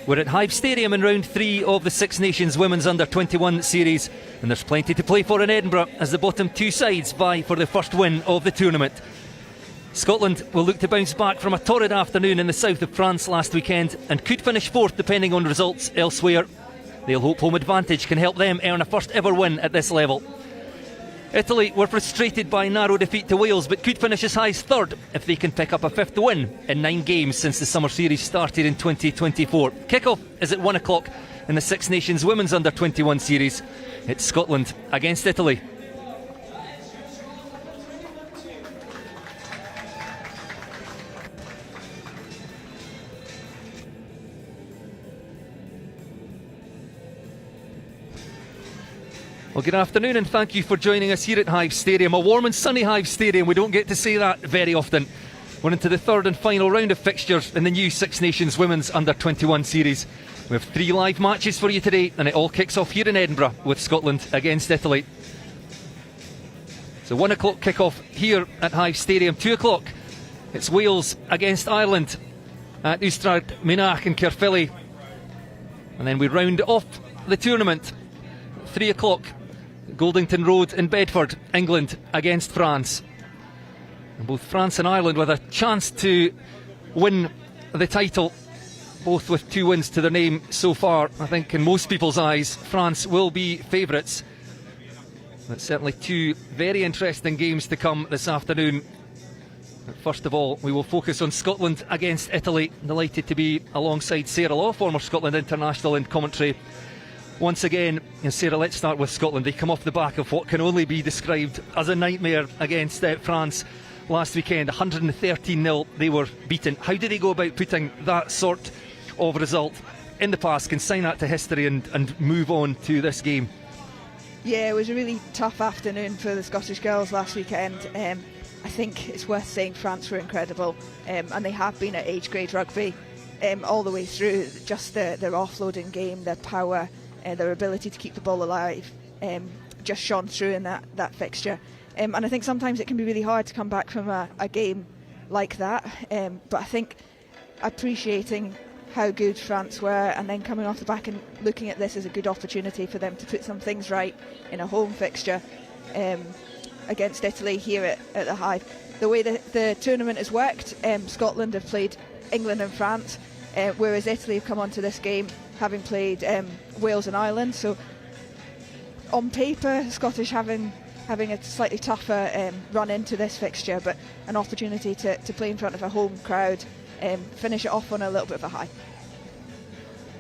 We're at Hive Stadium in round 3 of the Six Nations Women's Under-21 series, and there's plenty to play for in Edinburgh as the bottom two sides vie for the first win of the tournament. Scotland will look to bounce back from a torrid afternoon in the south of France last weekend and could finish fourth depending on results elsewhere. They'll hope home advantage can help them earn a first ever win at this level. Italy were frustrated by a narrow defeat to Wales but could finish as high as third if they can pick up a fifth win in 9 games since the summer series started in 2024. Kick-off is at 1 o'clock in the Six Nations Women's Under-21 series. It's Scotland against Italy. Well, good afternoon and thank you for joining us here at Hive Stadium. A warm and sunny Hive Stadium, we don't get to say that very often. We're into the third and final round of fixtures in the new Six Nations Women's Under-21 series. We have 3 live matches for you today, and it all kicks off here in Edinburgh with Scotland against Italy. So 1 o'clock kick-off here at Hive Stadium. 2 o'clock, it's Wales against Ireland at Ystrad Mynach in Caerphilly. And then we round off the tournament. 3 o'clock, Goldington Road in Bedford, England against France. And both France and Ireland with a chance to win the title, both with 2 wins to their name so far. I think in most people's eyes France will be favourites. But certainly 2 very interesting games to come this afternoon. But first of all, we will focus on Scotland against Italy. Delighted to be alongside Sarah Law, former Scotland international, in commentary once again. And Sarah, let's start with Scotland. They come off the back of what can only be described as a nightmare against France last weekend. 113-0 they were beaten. How do they go about putting that sort of result in the past, consign that to history and move on to this game? Yeah, it was a really tough afternoon for the Scottish girls last weekend. I think it's worth saying France were incredible, and they have been at age grade rugby all the way through. Just their offloading game, their power, their ability to keep the ball alive just shone through in that fixture. And I think sometimes it can be really hard to come back from a game like that. But I think appreciating how good France were and then coming off the back and looking at this as a good opportunity for them to put some things right in a home fixture against Italy here at the Hive. The way that the tournament has worked, Scotland have played England and France, whereas Italy have come onto this game having played Wales and Ireland. So on paper, Scottish having a slightly tougher run into this fixture, but an opportunity to play in front of a home crowd, finish it off on a little bit of a high.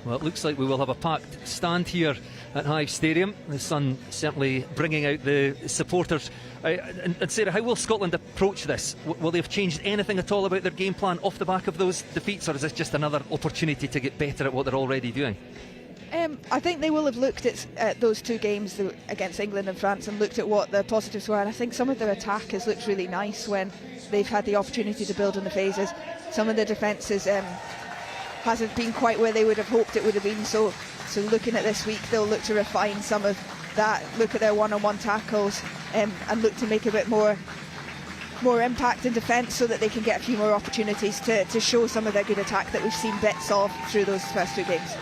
Well, it looks like we will have a packed stand here at Hive Stadium. The sun certainly bringing out the supporters. And Sarah, how will Scotland approach this? Will they have changed anything at all about their game plan off the back of those defeats, or is this just another opportunity to get better at what they're already doing? I think they will have looked at those 2 games against England and France and looked at what the positives were, and I think some of their attack has looked really nice when they've had the opportunity to build on the phases. Some of the defences hasn't been quite where they would have hoped it would have been, so looking at this week they'll look to refine some of that, look at their one-on-one tackles and look to make a bit more impact in defence so that they can get a few more opportunities to show some of their good attack that we've seen bits of through those first 2 games.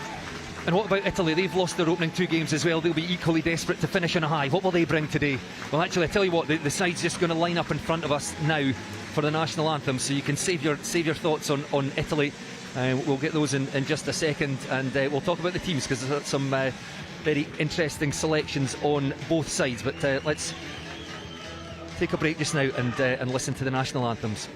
And what about Italy? They've lost their opening 2 games as well. They'll be equally desperate to finish on a high. What will they bring today? Well, actually, I tell you what, the side's just going to line up in front of us now for the national anthem, so you can save your thoughts on Italy. We'll get those in just a second, and we'll talk about the teams because there's some very interesting selections on both sides. But let's take a break just now and listen to the national anthems.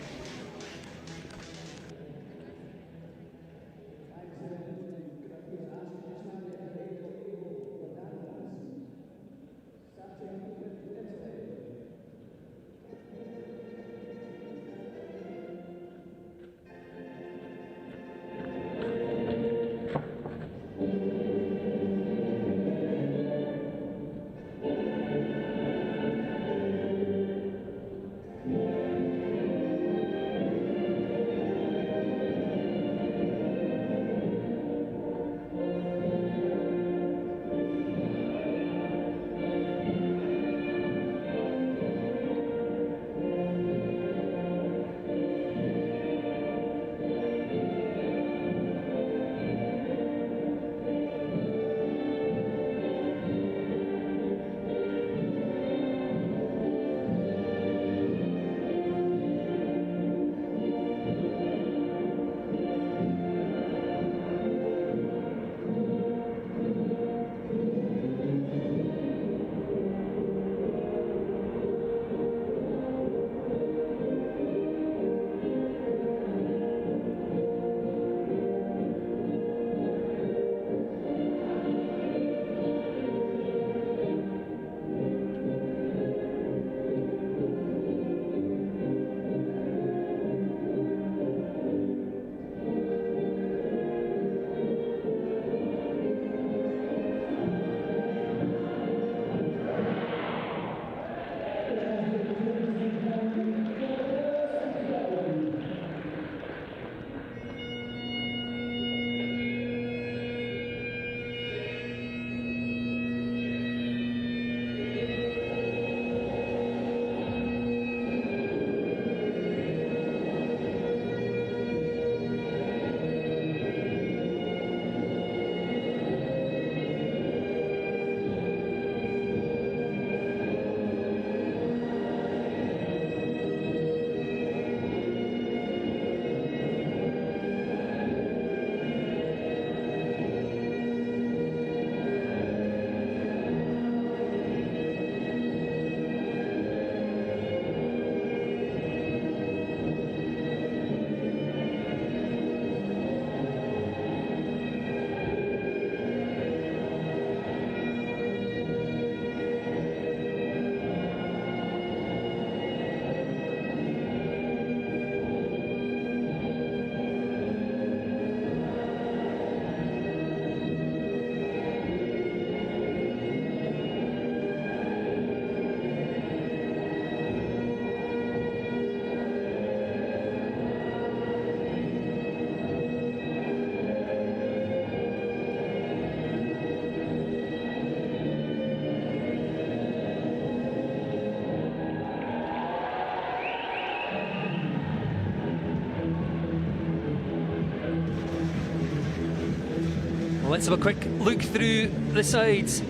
let's have a quick look through the sides.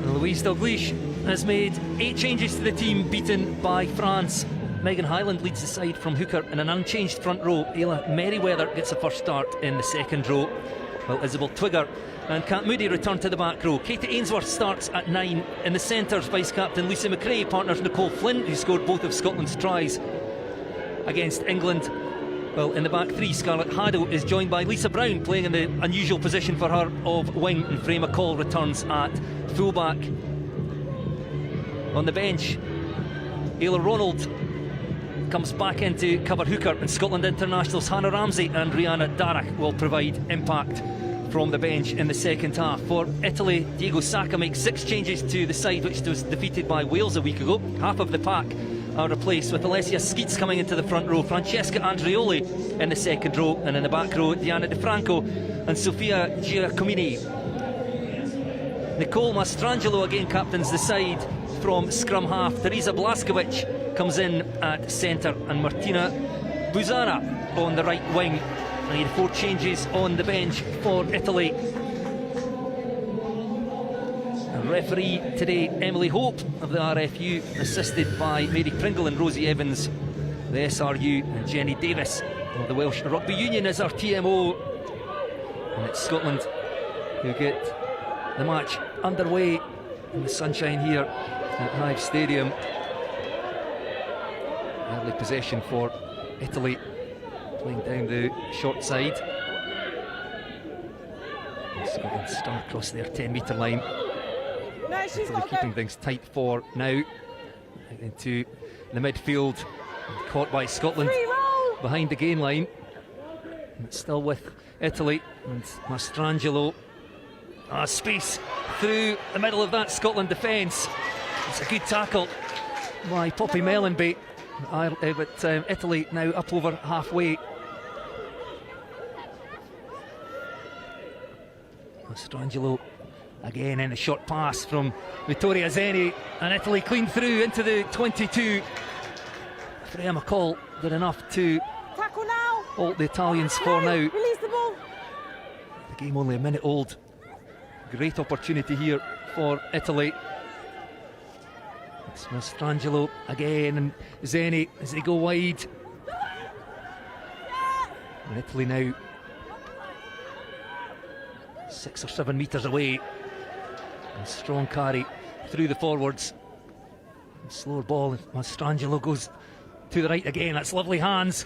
Louise Dalglish has made 8 changes to the team, beaten by France. Megan Hyland leads the side from hooker in an unchanged front row. Ayla Merriweather gets the first start in the second row, while Isabel Twigger and Kat Moody return to the back row. Katie Ainsworth starts at 9. In the centres, vice-captain Lisa McRae partners Nicole Flint, who scored both of Scotland's tries against England. Well, in the back 3, Scarlett Haddo is joined by Lisa Brown, playing in the unusual position for her of wing, and Freya McCall returns at fullback. On the bench, Ayla Ronald comes back in to cover hooker, and Scotland internationals Hannah Ramsey and Rihanna Darragh will provide impact from the bench in the second half. For Italy, Diego Sacca makes 6 changes to the side, which was defeated by Wales a week ago. Half of the pack are replaced, with Alessia Skeets coming into the front row, Francesca Andreoli in the second row, and in the back row, Diana De Franco and Sofia Giacomini. Nicole Mastrangelo again captains the side from scrum half. Teresa Blaskovic comes in at centre, and Martina Buzana on the right wing. I need 4 changes on the bench for Italy. And referee today, Emily Hope of the RFU, assisted by Mary Pringle and Rosie Evans, the SRU, and Jenny Davis of the Welsh Rugby Union as our TMO. And it's Scotland who get the match underway in the sunshine here at Hive Stadium. Early possession for Italy, playing down the short side. Scotland start across their 10-metre line. Italy keeping things tight for now. Out into the midfield, caught by Scotland behind the gain line. And it's still with Italy, and Mastrangelo. Space through the middle of that Scotland defence. It's a good tackle by Poppy Mellenby. But Italy now up over halfway. Mastrangelo again in a short pass from Vittoria Zeni, and Italy clean through into the 22. Freya McCall did enough to halt the Italians for now. Release the ball. The game only a minute old. Great opportunity here for Italy. It's Mastrangelo again, and Zeni as they go wide. And Italy now 6 or 7 metres away. And strong carry through the forwards. And slower ball, Mastrangelo goes to the right again. That's lovely hands.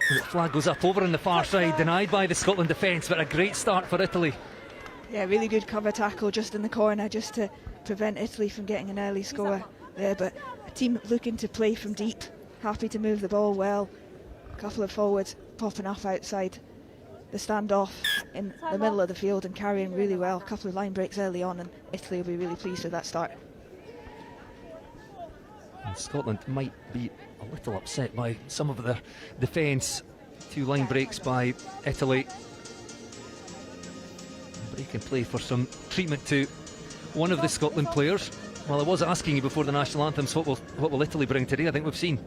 And the flag goes up over on the far side, denied by the Scotland defence, but a great start for Italy. Yeah, really good cover tackle just in the corner, just to prevent Italy from getting an early score there. But a team looking to play from deep, happy to move the ball well. A couple of forwards popping up outside the standoff in the middle of the field and carrying really well. A couple of line breaks early on, and Italy will be really pleased with that start. And Scotland might be a little upset by some of their defence. 2 line breaks by Italy. Break and play for some treatment to one of the Scotland players. Well, I was asking you before the national anthems, what will Italy bring today? I think we've seen.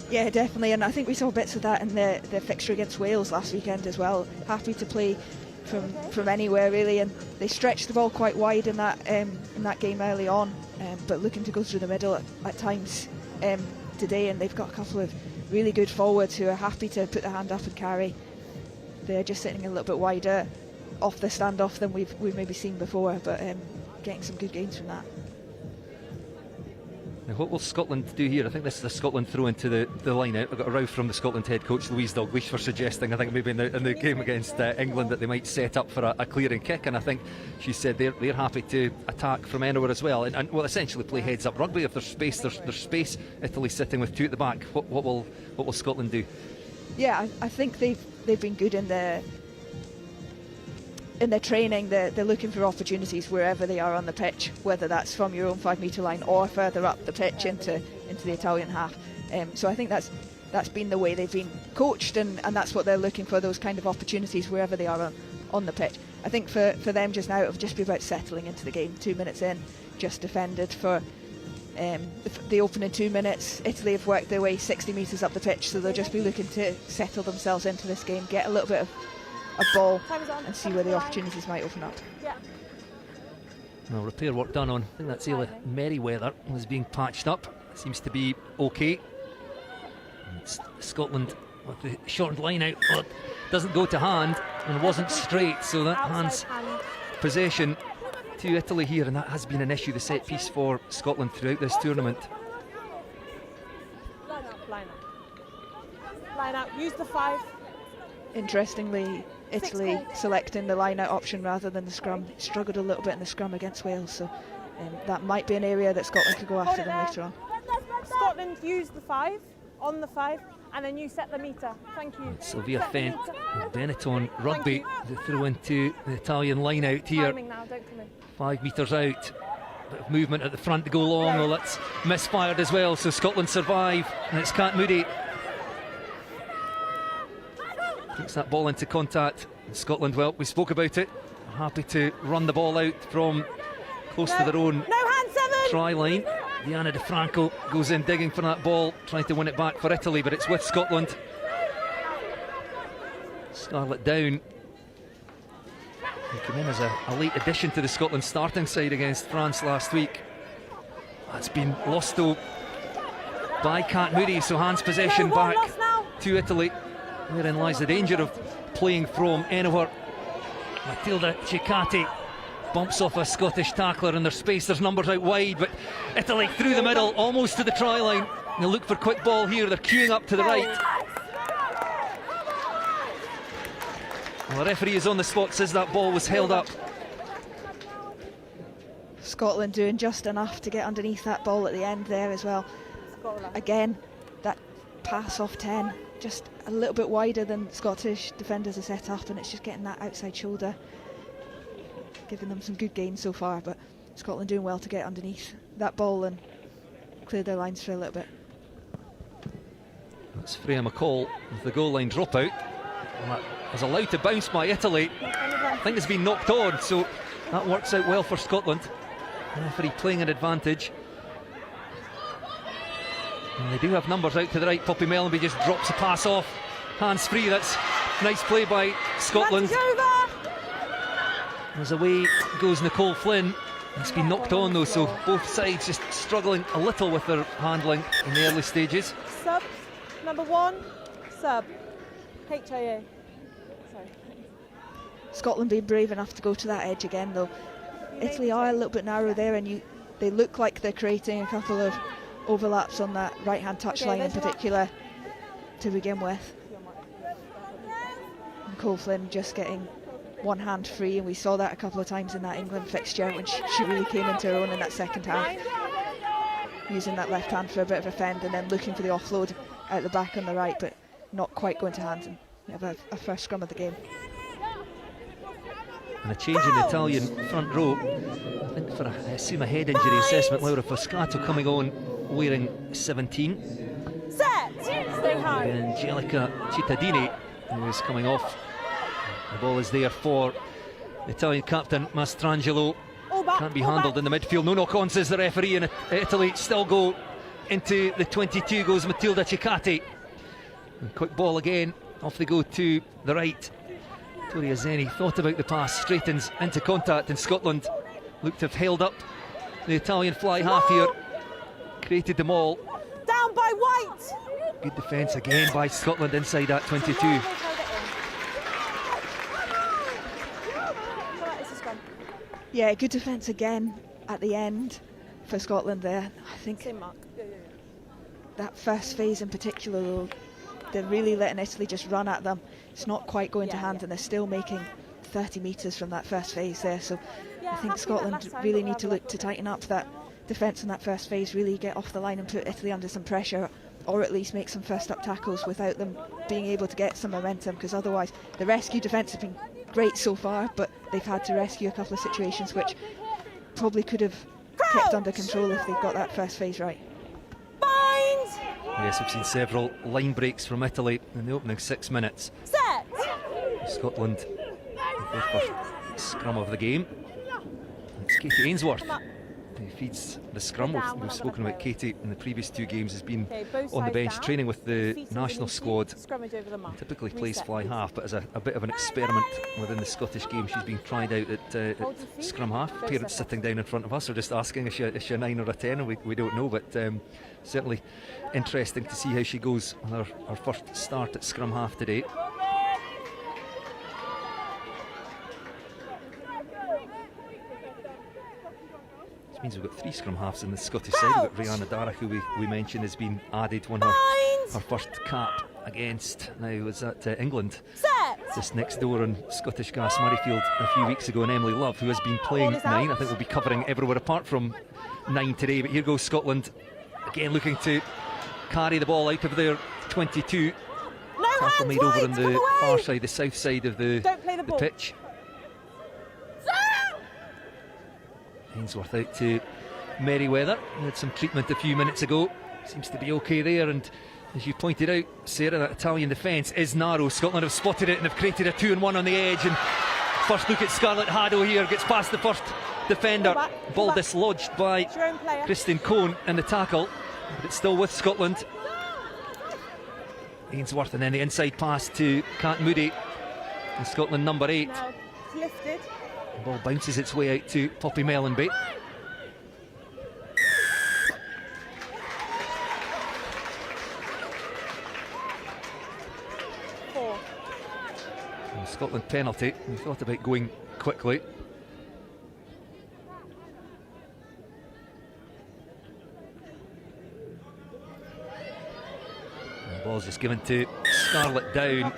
Yeah, definitely, and I think we saw bits of that in the fixture against Wales last weekend as well. Happy to play from anywhere really, and they stretched the ball quite wide in that game early on, but looking to go through the middle at times today. And they've got a couple of really good forwards who are happy to put their hand up and carry. They're just sitting a little bit wider off the standoff than we've maybe seen before, but getting some good gains from that. Now, what will Scotland do here? I think this is a Scotland throw into the line out. I got a row from the Scotland head coach Louise Dalglish for suggesting, I think maybe in the game against England, that they might set up for a clearing kick, and I think she said they're happy to attack from anywhere as well, and will essentially play heads up rugby. If there's space, there's space. Italy sitting with 2 at the back. What will Scotland do? Yeah, I think they've been good in their training. They're looking for opportunities wherever they are on the pitch, whether that's from your own 5 metre line or further up the pitch into the Italian half. So I think that's been the way they've been coached, and that's what they're looking for, those kind of opportunities wherever they are on the pitch. I think for them just now, it'll just be about settling into the game. 2 minutes in, just defended for the opening 2 minutes. Italy have worked their way 60 metres up the pitch, so they'll just be looking to settle themselves into this game, get a little bit of a ball and see where the opportunities might open up. Well, repair work done on, I think that's Ayla Merriweather, was being patched up. Seems to be okay. It's Scotland with the shortened line out. Well, it doesn't go to hand and wasn't straight, so that hands possession to Italy here, and that has been an issue, the set piece for Scotland throughout this tournament. Line out, use the 5. Interestingly, Italy selecting the line-out option rather than the scrum. Struggled a little bit in the scrum against Wales, so that might be an area that Scotland could go after them later on. Scotland use the 5, on the 5, and then you set the metre. Thank you. Sylvia Fent, Benetton Rugby, the throw into the Italian line-out here. Now, don't come in. 5 metres out. Bit of movement at the front to go long. Well, that's misfired as well, so Scotland survive, and it's Kat Moody. Takes that ball into contact. And Scotland, well, we spoke about it, happy to run the ball out from close to their own try line. Diana Di Franco goes in digging for that ball, trying to win it back for Italy, but it's with Scotland. Scarlett Down, who came in as a late addition to the Scotland starting side against France last week. That's been lost though by Kat Moody, so hands possession back to Italy. Wherein lies the danger of playing from anywhere. Matilda Cicati bumps off a Scottish tackler in their space. There's numbers out wide, but Italy through the middle, almost to the try line. They'll look for quick ball here. They're queuing up to the right. Well, the referee is on the spot, says that ball was held up. Scotland doing just enough to get underneath that ball at the end there as well. Again, that pass off 10, just a little bit wider than Scottish defenders are set up, and it's just getting that outside shoulder, giving them some good gains so far, but Scotland doing well to get underneath that ball and clear their lines for a little bit. That's Freya McCall with the goal line dropout. And that was allowed to bounce by Italy. I think it's been knocked on, so that works out well for Scotland. The referee playing an advantage. And they do have numbers out to the right. Poppy Mellenby just drops a pass off. Hands free, that's nice play by Scotland. As away goes Nicole Flynn. It's been knocked on though, so both sides just struggling a little with their handling in the early stages. Sub, number 1, sub, HIA. Sorry. Scotland being brave enough to go to that edge again though. Italy are a little bit narrow there, and they look like they're creating a couple of overlaps on that right-hand touchline in particular to begin with. Nicole Flynn just getting one hand free, and we saw that a couple of times in that England fixture when she really came into her own in that second half, using that left hand for a bit of a fend and then looking for the offload out the back on the right, but not quite going to hands, and we have a first scrum of the game. And a change in the Italian front row, I think for I assume a head injury assessment. Laura Foscato coming on wearing 17. Set! Stay high. And Angelica Cittadini, who is coming off. The ball is there for the Italian captain Mastrangelo. Can't be handled in the midfield. No knock-on, says the referee, and Italy still go into the 22. Goes Matilda Cicati. And quick ball again. Off they go to the right. Toria Zeni thought about the pass, straightens into contact, and Scotland looked to have held up the Italian fly half here. Created them all. Down by White. Good defence again by Scotland inside that 22. Yeah, good defence again at the end for Scotland there. I think that first phase in particular though, they're really letting Italy just run at them. It's not quite going to hand, and they're still making 30 metres from that first phase there, so I think Scotland really need to look to tighten up that defence in that first phase, really get off the line and put Italy under some pressure, or at least make some first up tackles without them being able to get some momentum, because otherwise the rescue defence has been great so far, but they've had to rescue a couple of situations which probably could have kept under control if they've got that first phase right. Yes, we've seen several line breaks from Italy in the opening 6 minutes. Set! Scotland, their first scrum of the game. It's Katie Ainsworth who feeds the scrum. We've spoken about Katie in the previous 2 games, has been both on the sides bench down. training with the Feet national underneath squad. you, scrummage over the mark. Typically plays Reset, fly please. half, but as a bit of an experiment within the Scottish game, she's been tried out at Hold your feet. scrum half. Go Parents set up. sitting down in front of us are just asking, is she a 9 or a 10? And we don't know, but certainly interesting to see how she goes on her first start at scrum half today. Which means we've got 3 scrum halves in the Scottish side. We've got Rihanna Darragh, who we mentioned has been added, won her first cap against, now was that England, just next door on Scottish Gas Murrayfield a few weeks ago, and Emily Love, who has been playing 9. I think we'll be covering everywhere apart from 9 today, but here goes Scotland again, looking to carry the ball out of their 22. Tackle made over on the far side, the south side of the pitch. Ainsworth out to Merriweather, who had some treatment a few minutes ago, seems to be okay there, and as you pointed out, Sarah, that Italian defence is narrow. Scotland have spotted it and have created a 2-on-1 on the edge, and first look at Scarlett Haddo here, gets past the first defender. Ball dislodged by Kristen Cohn in the tackle, but it's still with Scotland. Ainsworth, and then the inside pass to Kat Moody, and Scotland number 8. Now it's lifted. The ball bounces its way out to Poppy Mellenby. Scotland penalty. We thought about going quickly. And the ball's just given to Scarlett Down.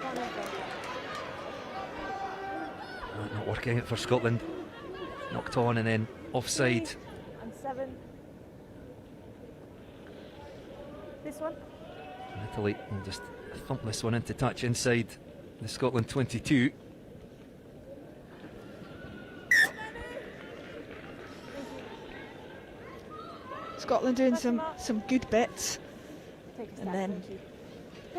Not working out for Scotland. Knocked on and then offside. 3 and 7. This one. And Italy will just thump this one into touch inside the Scotland 22. Scotland doing some good bits, and then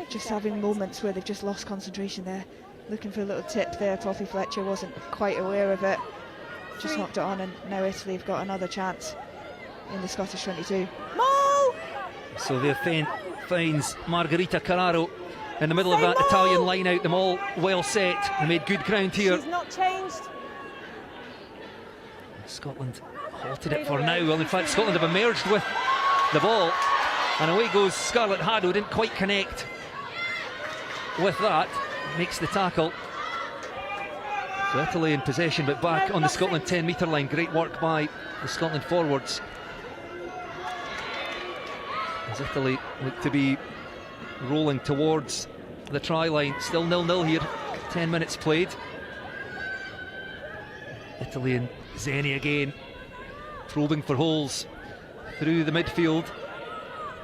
just having moments where they've just lost concentration there. Looking for a little tip there. Poppy Fletcher wasn't quite aware of it. Just knocked it on, and now Italy have got another chance in the Scottish 22. Sylvia finds Margarita Carraro in the middle of that Italian line out. Them all well set. They made good ground here. She's not changed. Scotland halted it for now. Well, in fact, Scotland have emerged with the ball, and away goes Scarlett Haddo. Didn't quite connect with that. Makes the tackle. So Italy in possession, but back on the Scotland 10-metre line. Great work by the Scotland forwards, as Italy look to be rolling towards the try line. Still 0-0 here, 10 minutes played. Italy and Zeni again probing for holes through the midfield,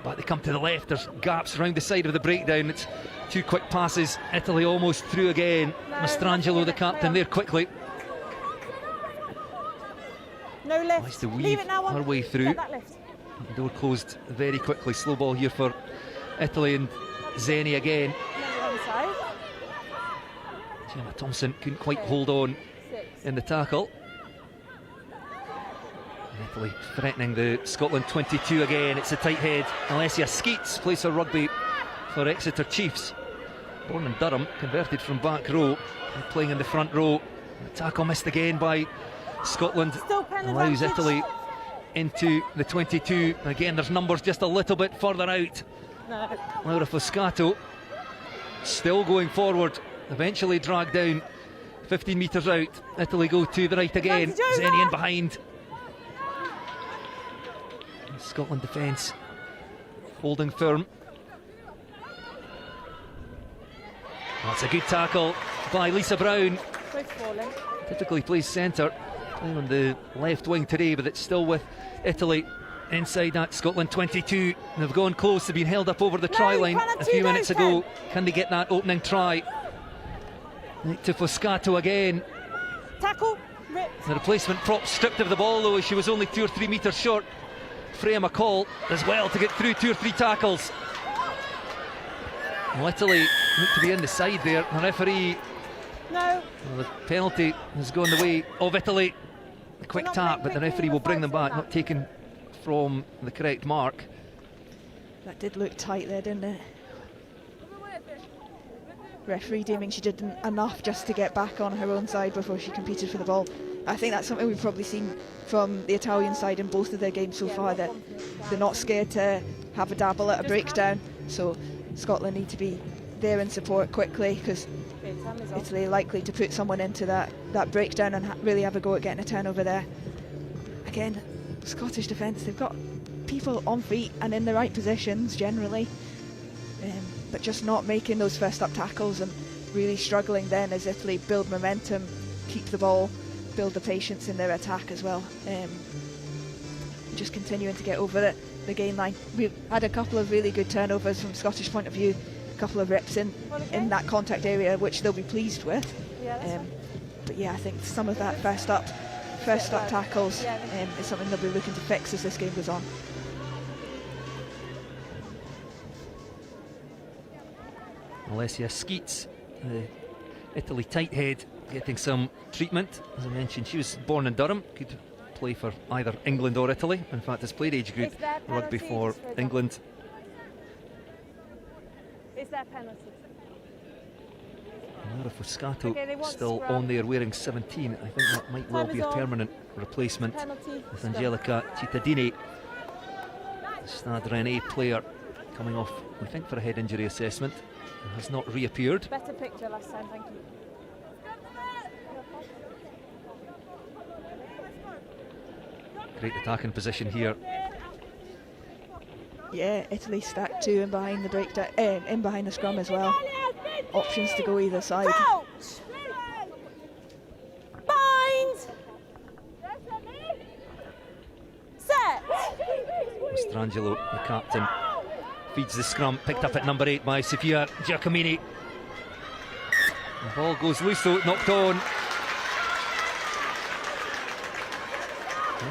but they come to the left. There's gaps around the side of the breakdown. It's 2 quick passes. Italy almost through again. Mastrangelo, the captain, there quickly. No lift. Nice to weave her way through. The door closed very quickly. Slow ball here for Italy, and Zeni again. Gemma Thompson couldn't quite hold on in the tackle. And Italy threatening the Scotland 22 again. It's a tight head. Alessia Skeets plays her rugby for Exeter Chiefs. Born in Durham, converted from back row, and playing in the front row. The tackle missed again by Scotland. Allows Italy into the 22. Again, there's numbers just a little bit further out. Laura Foscato still going forward, eventually dragged down 15 metres out. Italy go to the right again. Zeni in behind. Scotland defence holding firm. That's a good tackle by Lisa Brown. Typically plays centre, playing on the left wing today, but it's still with Italy inside that Scotland 22. They've gone close. They've been held up over the try line a few minutes ago. Can they get that opening try? To Foscato again. Tackle. The replacement prop stripped of the ball, though, as she was only 2 or 3 metres short. Freya McCall as well to get through 2 or 3 tackles. Well, Italy look to be in the side there. The referee. No. Well, the penalty has gone the way of Italy. a quick tap, but the referee will bring them back, not taken from the correct mark. That did look tight there, didn't it? Referee deeming she did enough just to get back on her own side before she competed for the ball. I think that's something we've probably seen from the Italian side in both of their games so far, that they're not scared to have a dabble at a breakdown. So Scotland need to be there in support quickly, because Italy are likely to put someone into that breakdown and really have a go at getting a turnover there. Again, Scottish defence, they've got people on feet and in the right positions generally, but just not making those first up tackles, and really struggling then as Italy build momentum, keep the ball, build the patience in their attack as well. Just continuing to get over the gain line. We had a couple of really good turnovers from Scottish point of view, a couple of reps in that contact area, which they'll be pleased with. But yeah, I think some of that first up tackles is something they'll be looking to fix as this game goes on. Alessia Skeets, the Italy tight head, getting some treatment. As I mentioned, she was born in Durham, could play for either England or Italy. In fact, has played age group rugby for England. Is there a penalty? Laura Fuscato still on there wearing 17. I think that might well be a permanent replacement with Angelica Cittadini, the Stade Rennais player, coming off, I think, for a head injury assessment, and has not reappeared. Better picture last time, thank you. Great attacking position here. Yeah, Italy stacked two in behind the breakdown, in behind the scrum as well. Options to go either side. Crouch! Bind! Set! Mastrangelo, the captain, feeds the scrum, picked up at number 8 by Sofia Giacomini. The ball goes loose though, knocked on.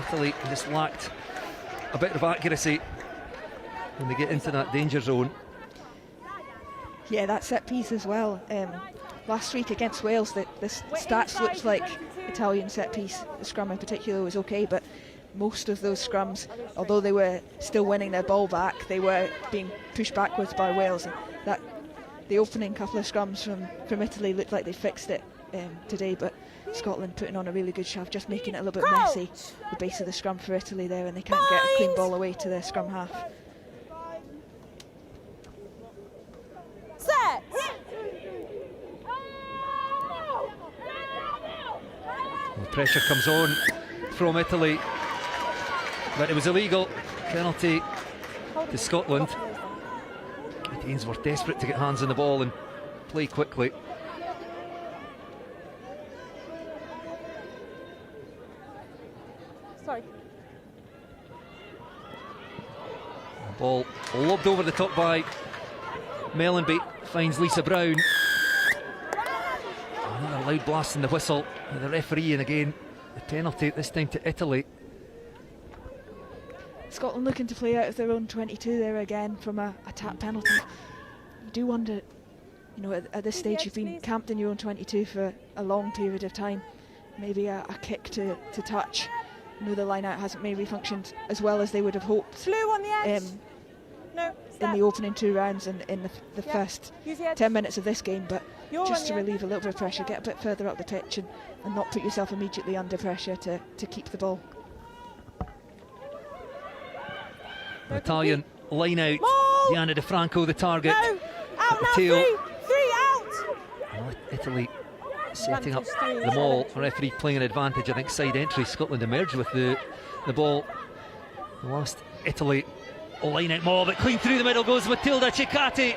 Italy just lacked a bit of accuracy when they get into that danger zone. Yeah, that set piece as well. Last week against Wales, the stats looked like Italian set piece. The scrum in particular was okay, but most of those scrums, although they were still winning their ball back, they were being pushed backwards by Wales. And the opening couple of scrums from Italy looked like they fixed it today, but Scotland putting on a really good shove, just making it a little bit messy. The base of the scrum for Italy there, and they can't get a clean ball away to their scrum half. Set! The pressure comes on from Italy, but it was illegal. Penalty to Scotland. Ainsworth desperate to get hands on the ball and play quickly. Sorry. The ball lobbed over the top by Mellenby, finds Lisa Brown. Another loud blast in the whistle by the referee, and again the penalty, this time to Italy. Scotland looking to play out of their own 22 there again from a tap penalty. You do wonder, you know, at this stage you've been camped in your own 22 for a long period of time. Maybe a kick to touch. I know the line out hasn't maybe functioned as well as they would have hoped. Blue on the edge. In the opening 2 rounds and in the first 10 minutes of this game, but just to relieve a little bit of pressure, get a bit further up the pitch and not put yourself immediately under pressure to keep the ball. Italian line out. Ball. Diana De Franco the target. No. Out now, tail. three out. Well, Italy setting up the maul. Referee playing an advantage. I think side entry. Scotland emerged with the ball. The last Italy line out maul, but clean through the middle goes Matilda Cicati.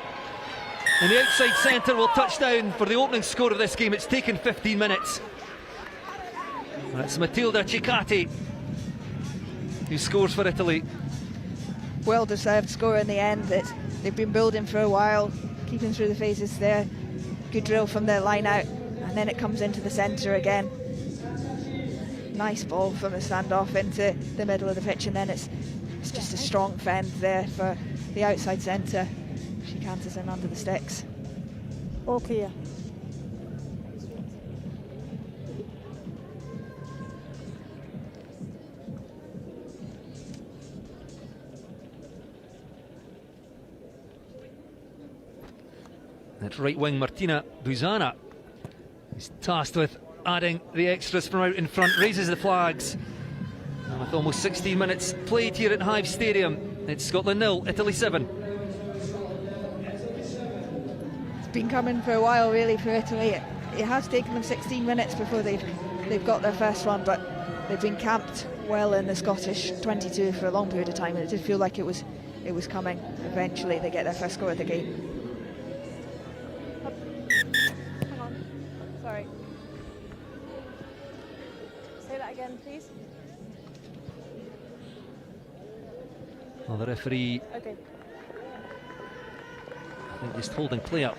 And the outside centre will touch down for the opening score of this game. It's taken 15 minutes. That's Matilda Cicati who scores for Italy. Well deserved score in the end. They've been building for a while, keeping through the phases there. Good drill from their line out, and then it comes into the centre again. Nice ball from a standoff into the middle of the pitch, and then it's just a strong fend there for the outside centre. She canters in under the sticks. All clear. At right wing, Martina Buzana is tasked with adding the extras from out in front, raises the flags. And with almost 16 minutes played here at Hive Stadium, it's Scotland 0, Italy 7. It's been coming for a while, really, for Italy. It has taken them 16 minutes before they've got their first one, but they've been camped well in the Scottish 22 for a long period of time, and it did feel like it was coming. Eventually they get their first score of the game. Hang on. Sorry. Say that again, please. Well, the referee, Okay. I think, just holding play up.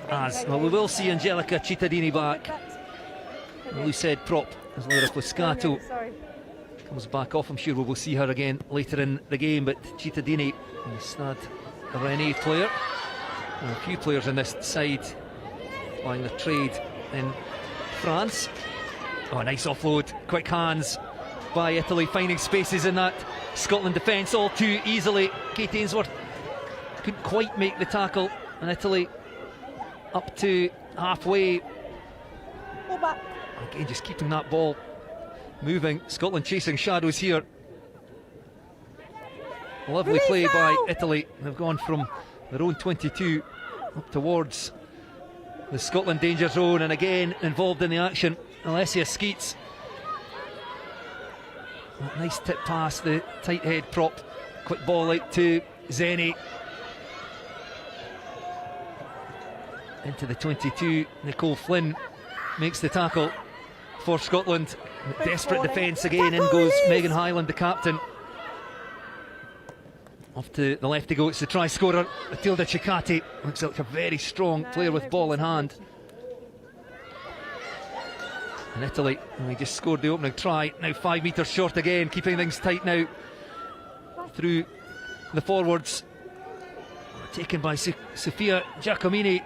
Well, we will see Angelica Cittadini back. The loose head prop as Laura Fliscato comes back off. I'm sure we will see her again later in the game, but Cittadini is Stade Rennais player. And a few players on this side plying the trade in France. Oh, a nice offload, quick hands by Italy, finding spaces in that Scotland defence all too easily. Kate Ainsworth couldn't quite make the tackle, and Italy up to halfway. Pull back. Again, just keeping that ball moving. Scotland chasing shadows here. Lovely play by Italy. They've gone from their own 22 up towards the Scotland danger zone, and again involved in the action, Alessia Skeets. That nice tip pass, the tight head prop. Quick ball out to Zeni. Into the 22, Nicole Flynn makes the tackle for Scotland. Desperate defence again, in goes Megan Hyland, the captain. Off to the left to go, it's the try scorer, Matilda Ciccati. Looks like a very strong player with ball in hand. And Italy, they just scored the opening try, now 5 metres short again, keeping things tight now through the forwards. Taken by Sofia Giacomini,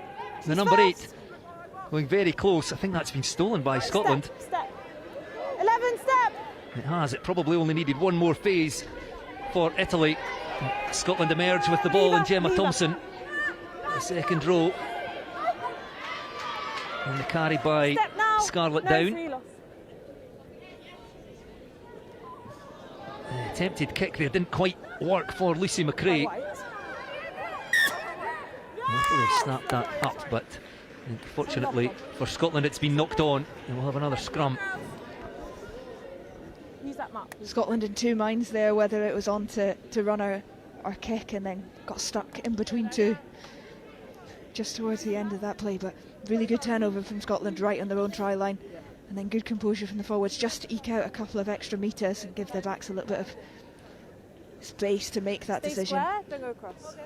the number 8, going very close. I think that's been stolen by Scotland. Step. 11 step. It has. It probably only needed one more phase for Italy. Scotland emerge with the ball, and Gemma Thompson, the second row. And the carry by Scarlett Down. The attempted kick there didn't quite work for Lucy McRae. Italy have snapped that up, but unfortunately for Scotland it's been knocked on, and we'll have another scrum. Use that map. Scotland in two minds there, whether it was on to run our kick, and then got stuck in between two just towards the end of that play. But really good turnover from Scotland right on their own try line, and then good composure from the forwards just to eke out a couple of extra metres and give their backs a little bit of space to make that decision. Square, don't go across.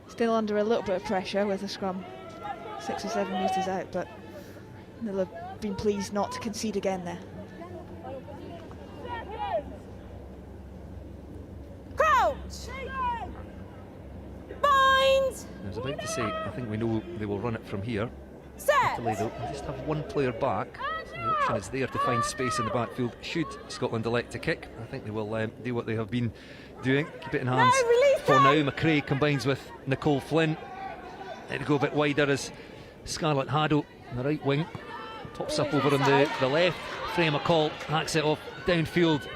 Still under a little bit of pressure with the scrum 6 or 7 metres out, but they'll have been pleased not to concede again there. Crouch! Bind! I was about to say, I think we know they will run it from here. Set! Italy, they'll just have one player back. So the option is there to find space in the backfield should Scotland elect to kick. I think they will do what they have been doing, keep it in hands for now. McRae combines with Nicole Flynn. It'll go a bit wider as Scarlett Haddo on the right wing pops up over on the left. Freya McCall hacks it off downfield.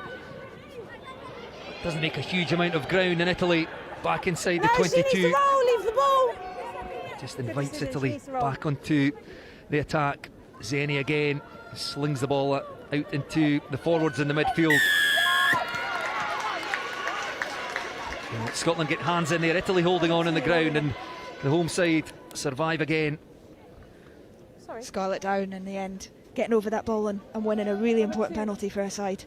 Doesn't make a huge amount of ground, and Italy back inside the 22. Leave the ball. Just invites Italy back onto the attack. Zeni again slings the ball out into the forwards in the midfield. And Scotland get hands in there, Italy holding on the ground, and the home side survive again. Scarlett Down in the end, getting over that ball and winning a really important penalty for her side.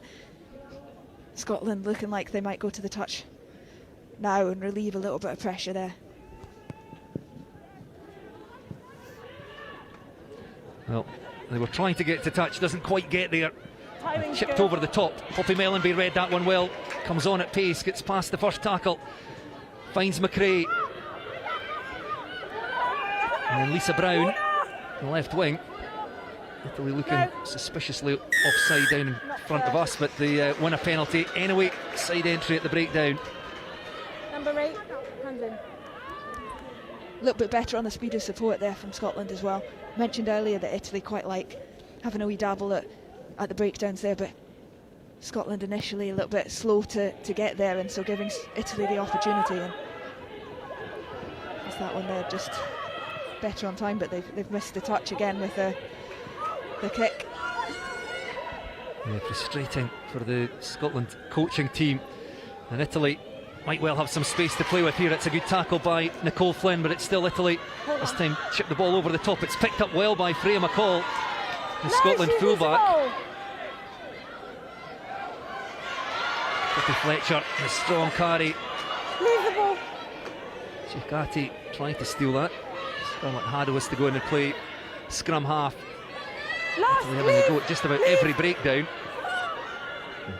Scotland looking like they might go to the touch now and relieve a little bit of pressure there. Well, they were trying to get to touch, doesn't quite get there. Chipped over the top. Poppy Mellenby read that one well. Comes on at pace, gets past the first tackle. Finds McRae. And then Lisa Brown, the left wing. Italy looking suspiciously offside down in front of us, but they win a penalty. Anyway, side entry at the breakdown. Number 8, hands in. A little bit better on the speed of support there from Scotland as well. Mentioned earlier that Italy quite like having a wee dabble at the breakdowns there, but Scotland initially a little bit slow to get there, and so giving Italy the opportunity. And it's that one there, just better on time, but they've missed the touch again with the kick. Yeah, frustrating for the Scotland coaching team, and Italy might well have some space to play with here. It's a good tackle by Nicole Flynn, but it's still Italy. This time chip the ball over the top. It's picked up well by Freya McCall, the Scotland fullback. Poppy Fletcher, and a strong carry. Leave the ball. Chikati trying to steal that. Scarlett Haddo has to go in and play scrum half. Italy having a go at just about every breakdown.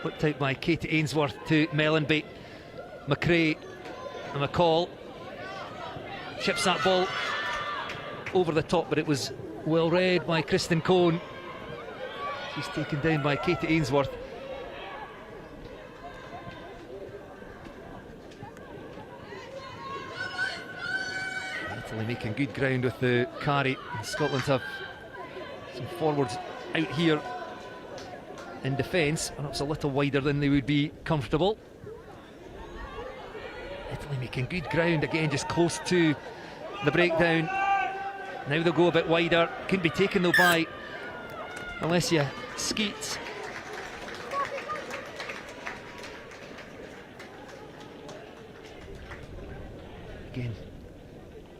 Whipped out by Katie Ainsworth to Mellenby. McRae and McCall chips that ball over the top, but it was well read by Kristen Cohn. She's taken down by Katie Ainsworth. Italy making good ground with the carry. Scotland have some forwards out here in defence, perhaps a little wider than they would be comfortable. Italy making good ground again, just close to the breakdown. Now they'll go a bit wider. Couldn't be taken though by Alessia Skeets. Again,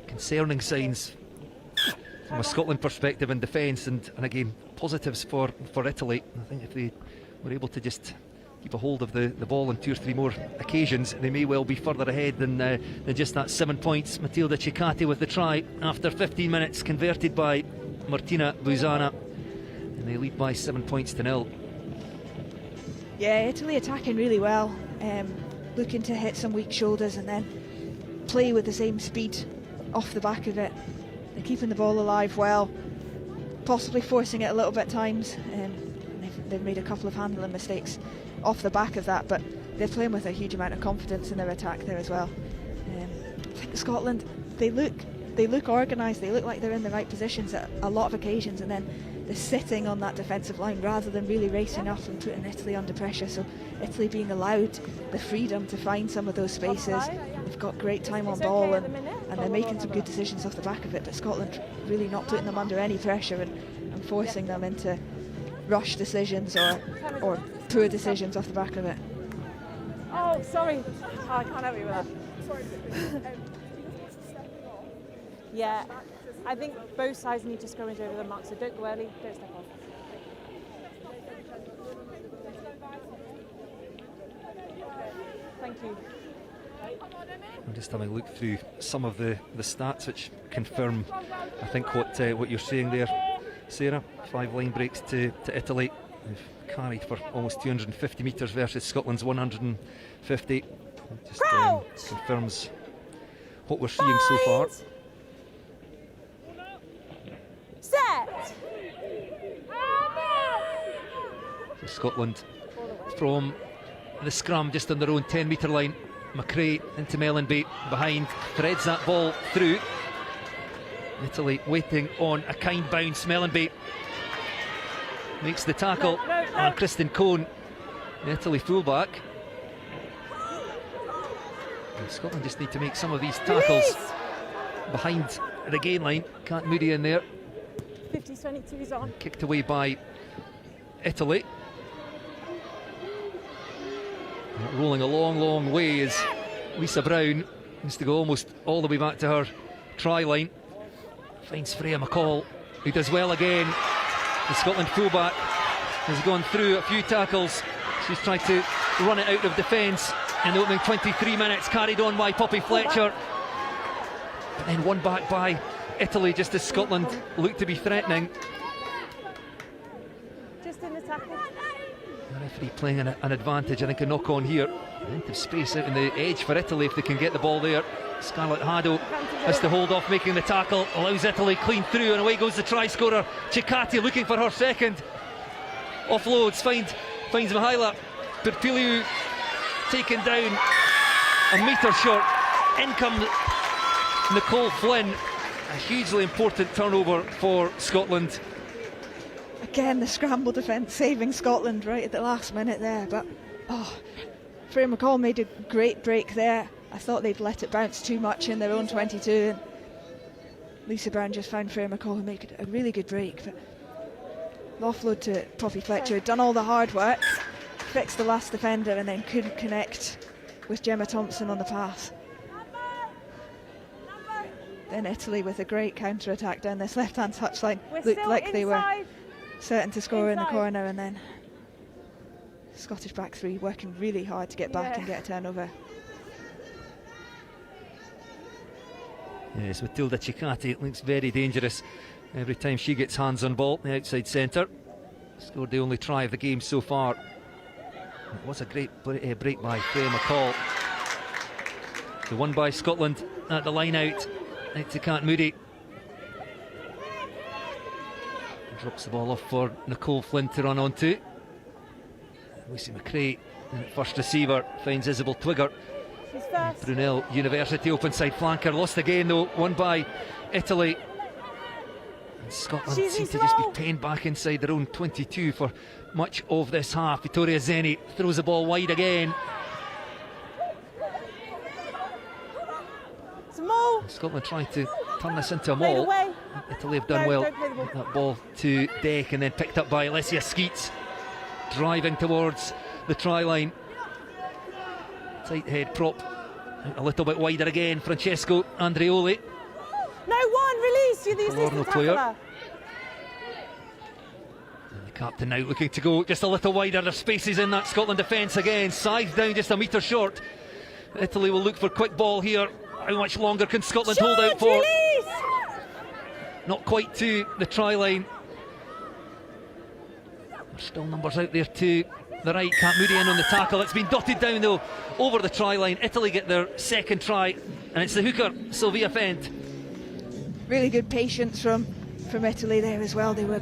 concerning signs from a Scotland perspective in defence, and again positives for Italy. I think if they were able to just keep a hold of the ball on 2 or 3 more occasions, they may well be further ahead than just that 7 points. Matilda Chikati with the try after 15 minutes, converted by Martina Buzana, and they lead by 7 points to 0. Yeah, Italy attacking really well, looking to hit some weak shoulders and then play with the same speed off the back of it. They're keeping the ball alive well, possibly forcing it a little bit at times. They've made a couple of handling mistakes off the back of that, but they're playing with a huge amount of confidence in their attack there as well. I think Scotland, they look organised, they look like they're in the right positions at a lot of occasions, and then they're sitting on that defensive line rather than really racing up and putting Italy under pressure. So Italy being allowed the freedom to find some of those spaces. They've got great time on ball, and they're making some good decisions off the back of it, but Scotland really not putting them under any pressure and forcing them into rush decisions or poor decisions off the back of it. Oh, sorry. Oh, I can't help you with that. Yeah, I think both sides need to scrummage over the mark, so don't go early, don't step off. Thank you. I'm just having a look through some of the stats which confirm, I think, what you're saying there, Sarah. 5 line breaks to Italy. They've carried for almost 250 metres versus Scotland's 150. Just confirms what we're seeing so far. Set! So Scotland from the scrum just on their own 10 metre line. McRae into Mellenby behind, threads that ball through. Italy waiting on a kind bounce. Mellenby makes the tackle on Kristen Cohn, the Italy fullback. And Scotland just need to make some of these tackles behind the gain line. Kat Moody in there. 50-22's on. Kicked away by Italy. Rolling a long way is Lisa Brown. Needs to go almost all the way back to her try line. Finds Freya McCall, who does well again. The Scotland fullback has gone through a few tackles. She's tried to run it out of defence in the opening 23 minutes, carried on by Poppy Fletcher. But then won back by Italy just as Scotland looked to be threatening. Just in the tackle. The referee playing an advantage. I think a knock on here. Plenty of space out in the edge for Italy if they can get the ball there. Scarlett Haddo has to hold off making the tackle, allows Italy clean through, and away goes the try scorer. Chikati looking for her second. Offloads, finds Mihaila Perpiliu, taken down a metre short. in comes Nicole Flynn. A hugely important turnover for Scotland. Again, the scramble defence saving Scotland right at the last minute there, but Freya McCall made a great break there. I thought they'd let it bounce too much in their own 22, and Lisa Brown just found Freya McCall who made a really good break. But the offload to Poppy Fletcher, had done all the hard work, fixed the last defender, and then couldn't connect with Gemma Thompson on the pass. Then Italy with a great counter-attack down this left-hand touchline. Looked like they were certain to score in the corner, and then Scottish back three working really hard to get back and get a turnover. Yes, Matilda Ciccati looks very dangerous every time she gets hands on ball, the outside centre. Scored the only try of the game so far. It was a great break by Freya McCall. The one by Scotland at the line out to Kat Moody. Drops the ball off for Nicole Flynn to run onto. Lucy McRae, first receiver, finds Isabel Twigger. Brunel University open side flanker, lost again though, won by Italy. And Scotland seem to just be penned back inside their own 22 for much of this half. Vittoria Zeni throws the ball wide again. Scotland trying to turn this into a maul. Italy have done well. That ball to Deck and then picked up by Alessia Skeets, driving towards the try line. Tight head prop a little bit wider again. Francesco Andreoli. No one, release, you're the assistant tackler. And the captain now looking to go just a little wider. There's spaces in that Scotland defence again. Scythe down just a metre short. Italy will look for quick ball here. How much longer can Scotland hold out for? Release. Not quite to the try line. There's still numbers out there to the right. Kat Moody in on the tackle. It's been dotted down though over the try line. Italy get their second try, and it's the hooker Sylvia Fent. Really good patience from Italy there as well. They were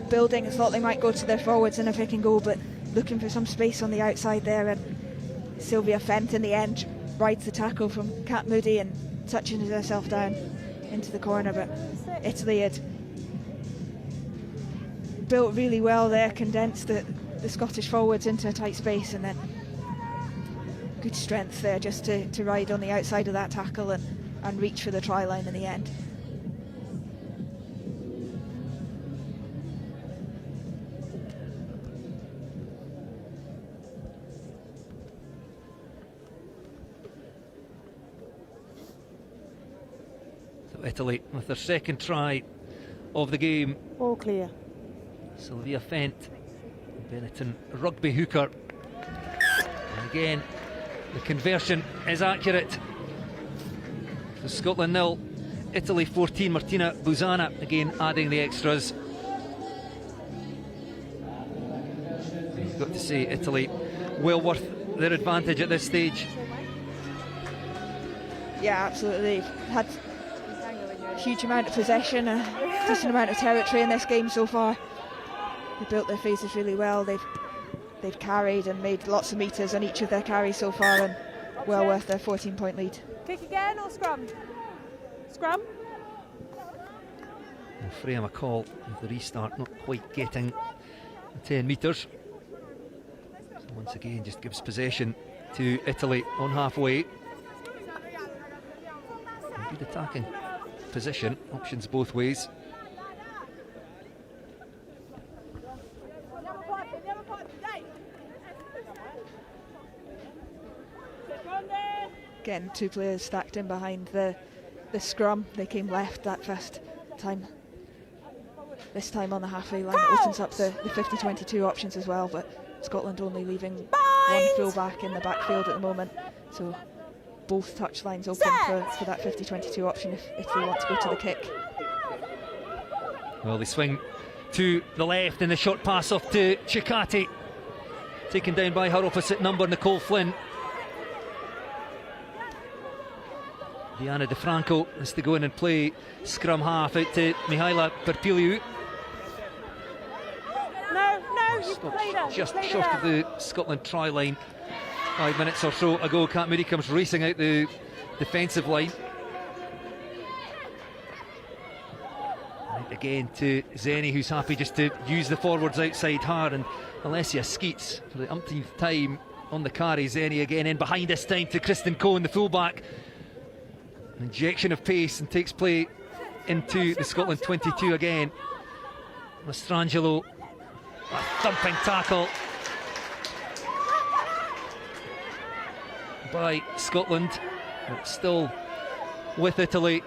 building and thought they might go to their forwards in a pick and go, but looking for some space on the outside there, and Sylvia Fent in the end rides the tackle from Kat Moody and touches herself down into the corner. But Italy had built really well there, condensed the Scottish forwards into a tight space, and then good strength there just to ride on the outside of that tackle and reach for the try line in the end. Italy with their second try of the game. All clear. Sylvia Fent, Benetton Rugby hooker. And again, the conversion is accurate. So Scotland 0, Italy 14. Martina Buzana again adding the extras. And you've got to say Italy well worth their advantage at this stage. Yeah, absolutely. Had huge amount of possession, a decent amount of territory in this game so far. They built their phases really well. They've carried and made lots of metres on each of their carries so far, and well worth their 14-point lead. Kick again or scrum? Scrum. And Freya McCall with the restart not quite getting 10 metres. So once again just gives possession to Italy on halfway. Good attacking position, options both ways. Again, two players stacked in behind the scrum. They came left that first time. This time on the halfway line, it opens up the 50-22 options as well, but Scotland only leaving one full back in the backfield at the moment, so both touch lines open for that 50-22 option if they want to go to the kick. Well, they swing to the left and the short pass off to Ciccati, taken down by her opposite number, Nicole Flynn. Diana DeFranco has to go in and play scrum half out to Mihaela Perpiliu. No, you've played her. Just short of the Scotland try line. 5 minutes or so ago, Kat Moody comes racing out the defensive line. Right again to Zeni, who's happy just to use the forwards outside her, and Alessia Skeets for the umpteenth time on the carry. Zeni again in behind this time to Kristen Cohen, the fullback. An injection of pace and takes play into the Scotland 22 again. Mastrangelo, a thumping tackle by Scotland, but still with Italy.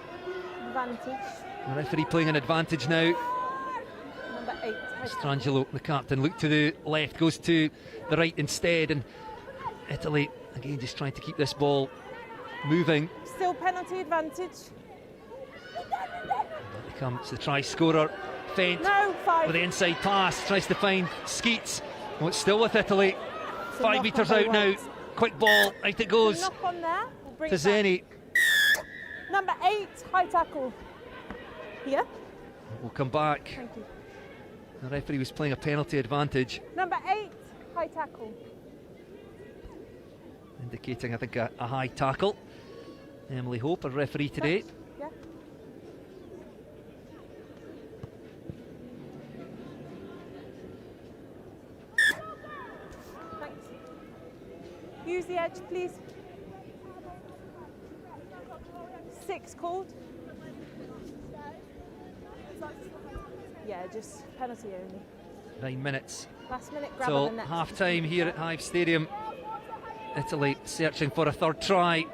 Advantage. The referee playing an advantage now. Number 8. Mastrangelo, the captain, looked to the left, goes to the right instead, and Italy again just trying to keep this ball moving. Still penalty advantage. Here comes the try scorer. Fent No, 5. with the inside pass, tries to find Skeets. Oh, it's still with Italy. It's a 5 knock metres on out by now. White. Quick ball, out it goes Knock on there. We'll bring to it back. Zeni. Number 8, high tackle. Here. We'll come back. Thank you. The referee was playing a penalty advantage, Number 8, high tackle. indicating, I think, a high tackle. Emily Hope, a referee today. Yeah. Thanks. Use the edge, please. 6 called. Yeah, just penalty only. 9 minutes Last minute grab till on the net. half time here at Hive Stadium. Italy searching for a third try.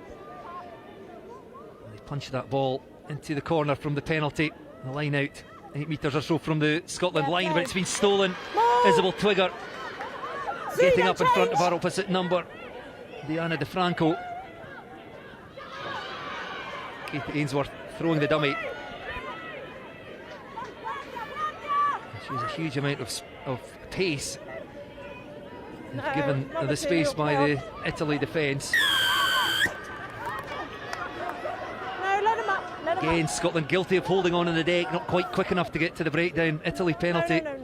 They punch that ball into the corner from the penalty. The line out 8 metres or so from the Scotland Yeah, line, play. but it's been stolen. More. Isabel Twigger See, getting no up in front of change. our opposite number, Diana DeFranco. Katie Ainsworth throwing the dummy. She has a huge amount of pace, No, given number the 2, space by play the Italy defence. No, let him up. Let him Again, up. Scotland guilty of holding on in the deck, not quite quick enough to get to the breakdown. Italy penalty. No.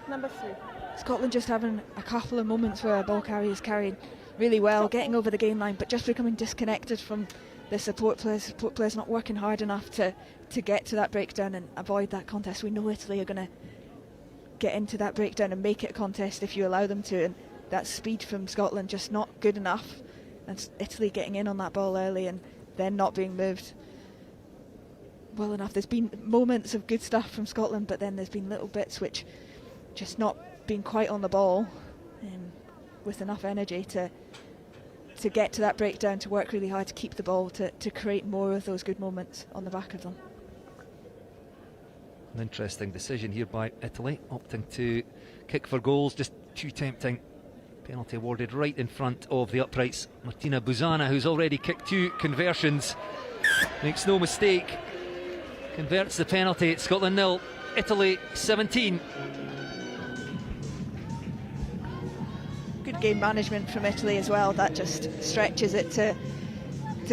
Number 3. Scotland just having a couple of moments where ball carriers carrying really well, getting over the gain line, but just becoming disconnected from the support players. Support players not working hard enough to get to that breakdown and avoid that contest. We know Italy are going to get into that breakdown and make it a contest if you allow them to, and that speed from Scotland just not good enough, and Italy getting in on that ball early and then not being moved well enough. There's been moments of good stuff from Scotland, but then there's been little bits which just not been quite on the ball with enough energy to get to that breakdown, to work really hard to keep the ball, to create more of those good moments on the back of them. An interesting decision here by Italy, opting to kick for goals, just too tempting. Penalty awarded right in front of the uprights. Martina Buzana, who's already kicked 2 conversions, makes no mistake, converts the penalty. Scotland 0, Italy 17. Good game management from Italy as well. That just stretches it to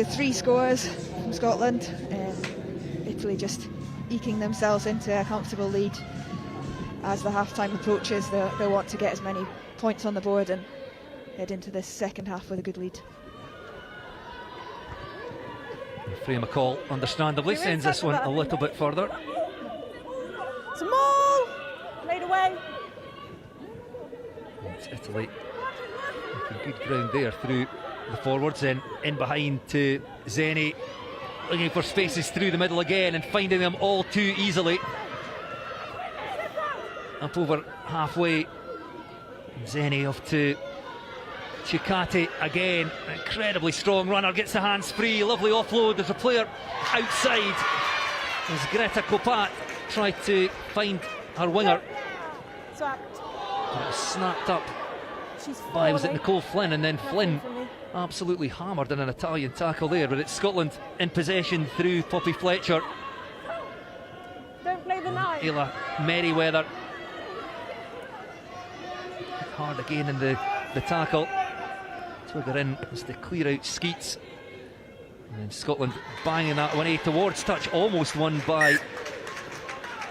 3 scores from Scotland. Italy just eking themselves into a comfortable lead. As the half-time approaches, they'll want to get as many points on the board and head into this second half with a good lead. Freya McCall understandably sends this one a little bit further. Small! Laid away. It's Italy making good ground there through the forwards, then in behind to Zeni, looking for spaces through the middle again and finding them all too easily. Up over halfway, Zeni off to Chikati again, incredibly strong runner, gets the hands free, lovely offload. There's a player outside as Greta Kopat tried to find her winger, Swapped. but it was snapped up She's by, was it falling. Nicole Flynn, and then Nothing Flynn for me. absolutely hammered in an Italian tackle there. But it's Scotland in possession through Poppy Fletcher. Don't play the 9. Ayla Merriweather hard again in the tackle. Twigger in as they clear out Skeets, and then Scotland banging that one towards touch, almost won by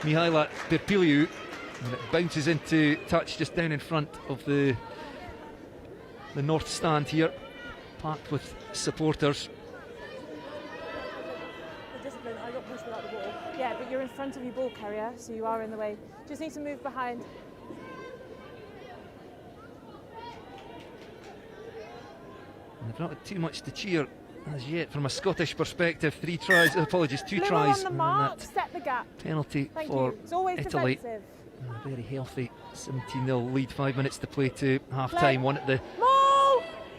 Mihaila Perpiliu, and it bounces into touch just down in front of the north stand here. packed with supporters. The discipline, I got pushed without the ball. Yeah, but you're in front of your ball carrier, so you are in the way. Just need to move behind. And they've not had too much to cheer as yet from a Scottish perspective. 3 tries, apologies, 2 tries. On the mark, set the gap. Penalty Thank for you. It's always Italy. defensive. A very healthy 17-0 lead, 5 minutes to play to half-time. One at the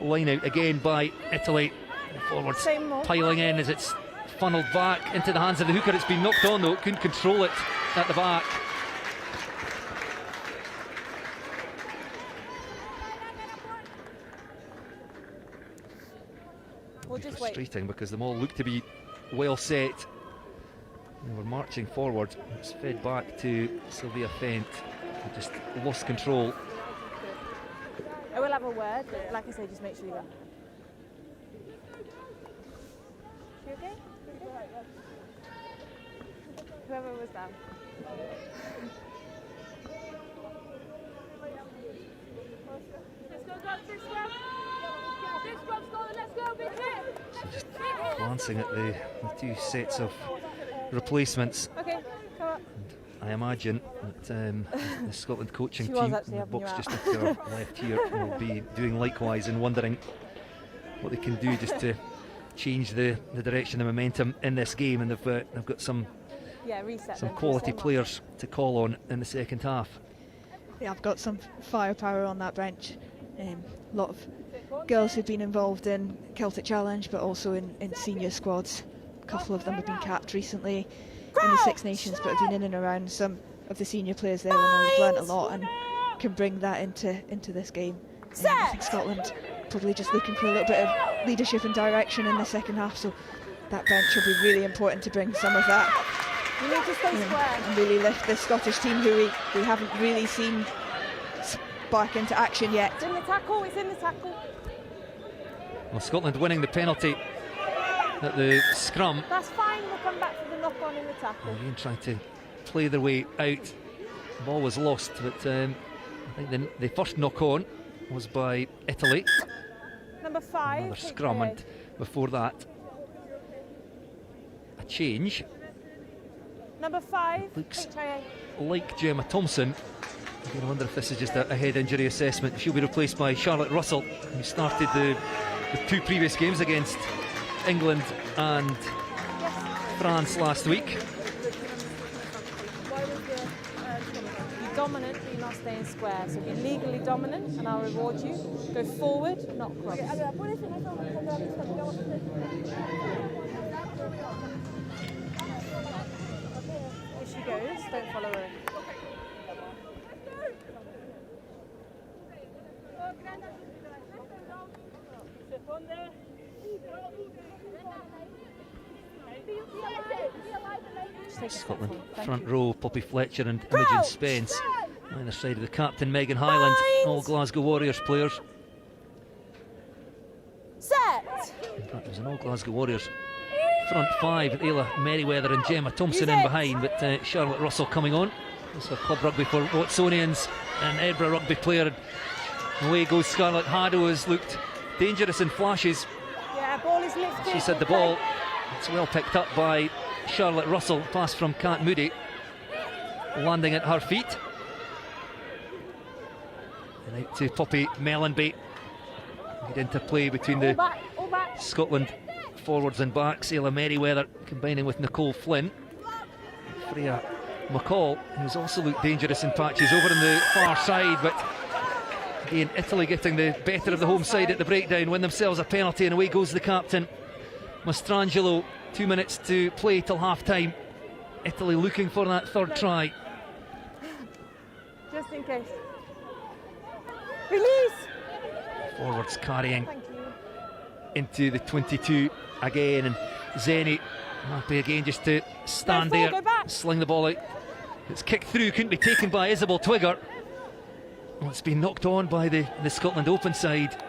line out again by Italy. The forwards piling in as it's funneled back into the hands of the hooker. It's been knocked on though, couldn't control it at the back. We'll just frustrating because them all look to be well set. And we're marching forward. It's fed back to Sylvia Fent. They just lost control. I will have a word, but like I say, just make sure you're. You okay? Whoever was down. So just glancing at the 2 sets of replacements. Okay, come up. I imagine that the Scotland coaching She team was in the actually box helping just you to our left here will be doing likewise and wondering what they can do just to change the direction, the momentum in this game. And they've got some quality players to call on in the second half. Yeah, I've got some firepower on that bench. A lot of girls who've been involved in Celtic Challenge, but also in senior squads. A couple of them have been capped recently in the Six Nations, but have been in and around some of the senior players there, and I've learnt a lot and can bring that into this game. I think Scotland probably just looking for a little bit of leadership and direction in the second half, so that bench will be really important to bring some of that You need to stay square. and really lift the Scottish team, who we haven't really seen spark into action yet. It's in the tackle, it's in the tackle. Well, Scotland winning the penalty at the scrum. That's fine, we'll come back for the knock-on in the tackle. Again trying to play their way out. The ball was lost, but I think the first knock-on was by Italy. Number 5. Another scrum, and before that a change. Number 5. Looks HIA. like Gemma Thompson. I wonder if this is just a head injury assessment. She'll be replaced by Charlotte Russell, who started the 2 previous games against England and France last week. Be dominant, but you're not staying square. So be legally dominant, and I'll reward you. Go forward, not cross. Here she goes. Don't follow her. Scotland front row, Poppy Fletcher and Imogen Spence. Either side of the captain, Megan Hyland, all Glasgow Warriors players. Set! In fact, it was an all Glasgow Warriors front 5 with Ayla Merriweather and Gemma Thompson in behind, but Charlotte Russell coming on. Also club rugby for Watsonians, an Edinburgh rugby player. Away goes Scarlett Haddo, has looked dangerous in flashes. Yeah, ball is lifted. She said the ball. It's well picked up by Charlotte Russell. Pass from Kat Moody, landing at her feet. And out to Poppy Mellenby. Good interplay between the Scotland forwards and backs. Ayla Merriweather combining with Nicole Flynn. Freya McCall, who's also looked dangerous in patches over on the far side, but again, Italy getting the better of the home side at the breakdown, win themselves a penalty, and away goes the captain, Mastrangelo. 2 minutes to play till half-time. Italy looking for that third try. Just in case. Release! Forwards carrying into the 22 again, and Zeni happy again just to stand there, sling the ball out. It's kicked through, couldn't be taken by Isabel Twigger. Well, it's been knocked on by the Scotland Open side.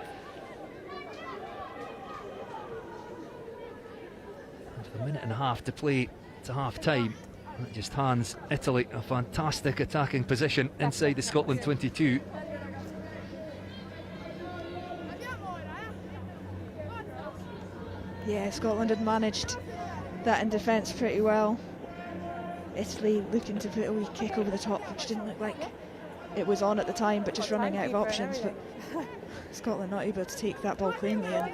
A minute and a half to play to half time. That just hands Italy a fantastic attacking position inside the Scotland 22. Yeah, Scotland had managed that in defence pretty well. Italy looking to put a wee kick over the top, which didn't look like it was on at the time, but just running out of options. But Scotland not able to take that ball cleanly, and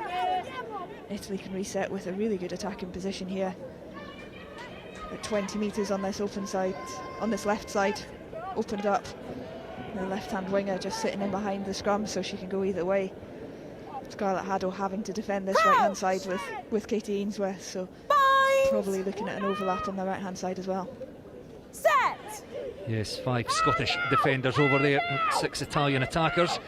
Italy can reset with a really good attacking position here. At 20 metres on this open side, on this left side, opened up. The left-hand winger just sitting in behind the scrum, so she can go either way. Scarlett Haddo having to defend this right-hand side with Katie Ainsworth, so probably looking at an overlap on the right-hand side as well. Set! Yes, 5 Scottish defenders over there, 6 Italian attackers.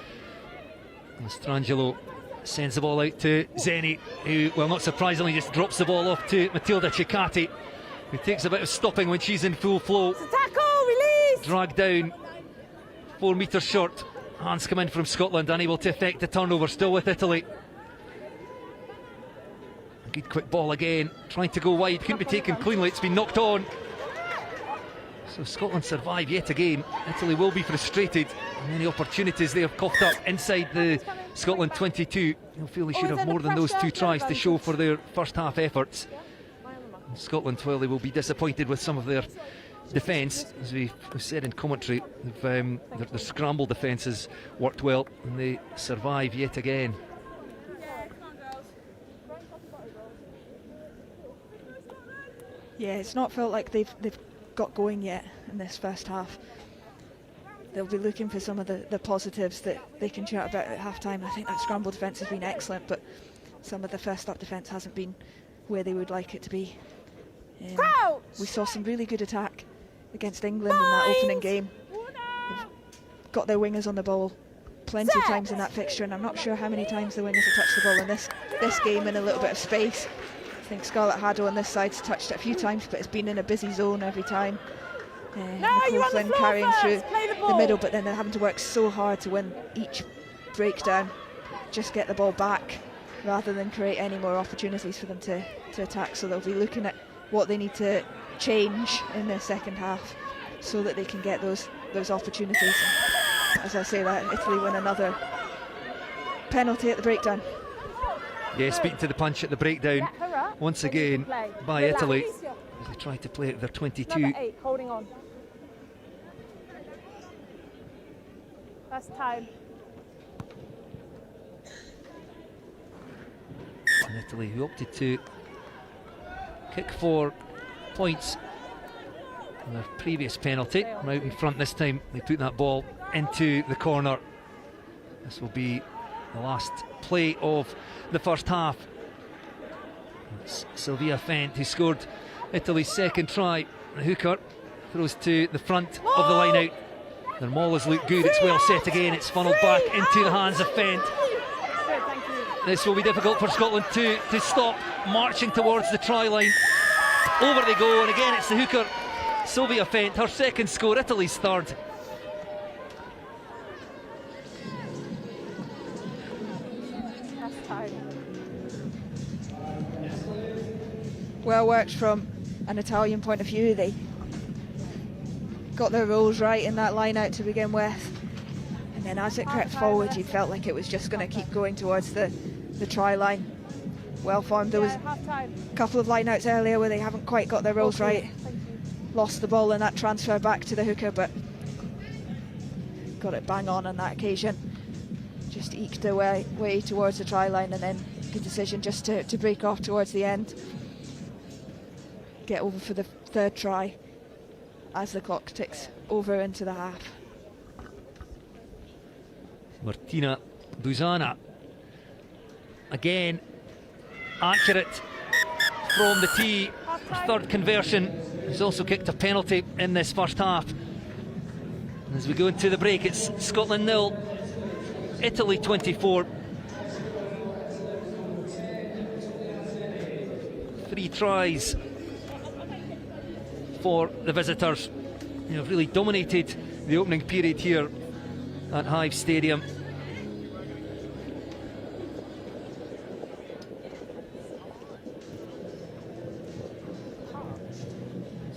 And Strangelo sends the ball out to Zeni, who, well, not surprisingly, just drops the ball off to Matilda Ciccati, who takes a bit of stopping when she's in full flow. It's a tackle, release! Dragged down, 4 metres short. Hands come in from Scotland, unable to effect the turnover, still with Italy. A good quick ball again, trying to go wide, couldn't be taken cleanly, it's been knocked on. So Scotland survive yet again. Italy will be frustrated. Many opportunities they have coughed up inside the Scotland 22. They'll feel they should have more than those 2 tries to show for their first half efforts. And Scotland, well, they will be disappointed with some of their defence. As we've said in commentary, their scramble defence has worked well, and they survive yet again. Yeah, it's not felt like they've got going yet in this first half. They'll be looking for some of the positives that they can chat about at half-time. I think that scramble defence has been excellent, but some of the first-up defence hasn't been where they would like it to be. We saw some really good attack against England in that opening game. They've got their wingers on the ball plenty of times in that fixture, and I'm not sure how many times the wingers have touched the ball in this game in a little bit of space. I think Scarlett Haddo on this side's touched it a few times, but it's been in a busy zone every time. Nicole Flynn carrying through the middle, but then they're having to work so hard to win each breakdown, just get the ball back rather than create any more opportunities for them to attack. So they'll be looking at what they need to change in the second half so that they can get those opportunities. And as I say that, Italy win another penalty at the breakdown. Yeah, speaking to the punch at the breakdown once again by Italy as they try to play at their 22. Number 8, holding on. That's time. And Italy, who opted to kick for points on their previous penalty, out in front this time, they put that ball into the corner. This will be the last play of the first half. It's Sylvia Fent who scored Italy's second try. The hooker throws to the front of the line out. Their maul has looked good, it's well set again, it's funneled back into the hands of Fent. This will be difficult for Scotland to stop, marching towards the try line. Over they go, and again it's the hooker, Sylvia Fent, her second score, Italy's third. Well worked from an Italian point of view. They got their roles right in that line out to begin with, and then as it crept forward, you felt like it was just going to keep going towards the try line. Well formed. There was a couple of line outs earlier where they haven't quite got their roles right, lost the ball in that transfer back to the hooker, but got it bang on that occasion. Just eked their way towards the try line, and then good decision just to break off towards the end, get over for the third try as the clock ticks over into the half. Martina Buzana again accurate from the tee. Her third conversion. Has also kicked a penalty in this first half. And as we go into the break, it's Scotland 0, Italy 24. 3 tries for the visitors, who have really dominated the opening period here at Hive Stadium.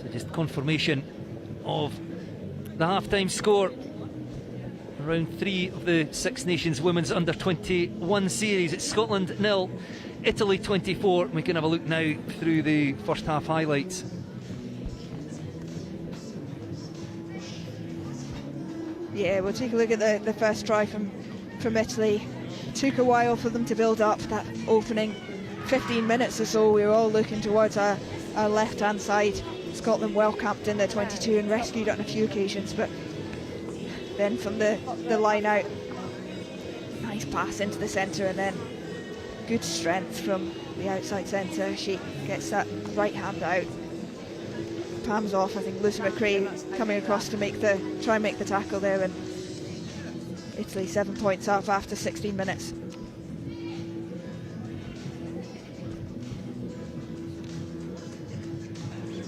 So just confirmation of the half-time score. Round 3 of the Six Nations Women's Under-21 series. It's Scotland 0, Italy 24. We can have a look now through the first half highlights. Yeah, we'll take a look at the first try from Italy. It took a while for them to build up. That opening 15 minutes or so, we were all looking towards our left-hand side. Scotland well camped in their 22 and rescued on a few occasions, but then from the line out, nice pass into the centre, and then good strength from the outside centre. She gets that right hand out, palms off. I think Lucy McRae coming across to try and make the tackle there, and Italy 7 points up after 16 minutes.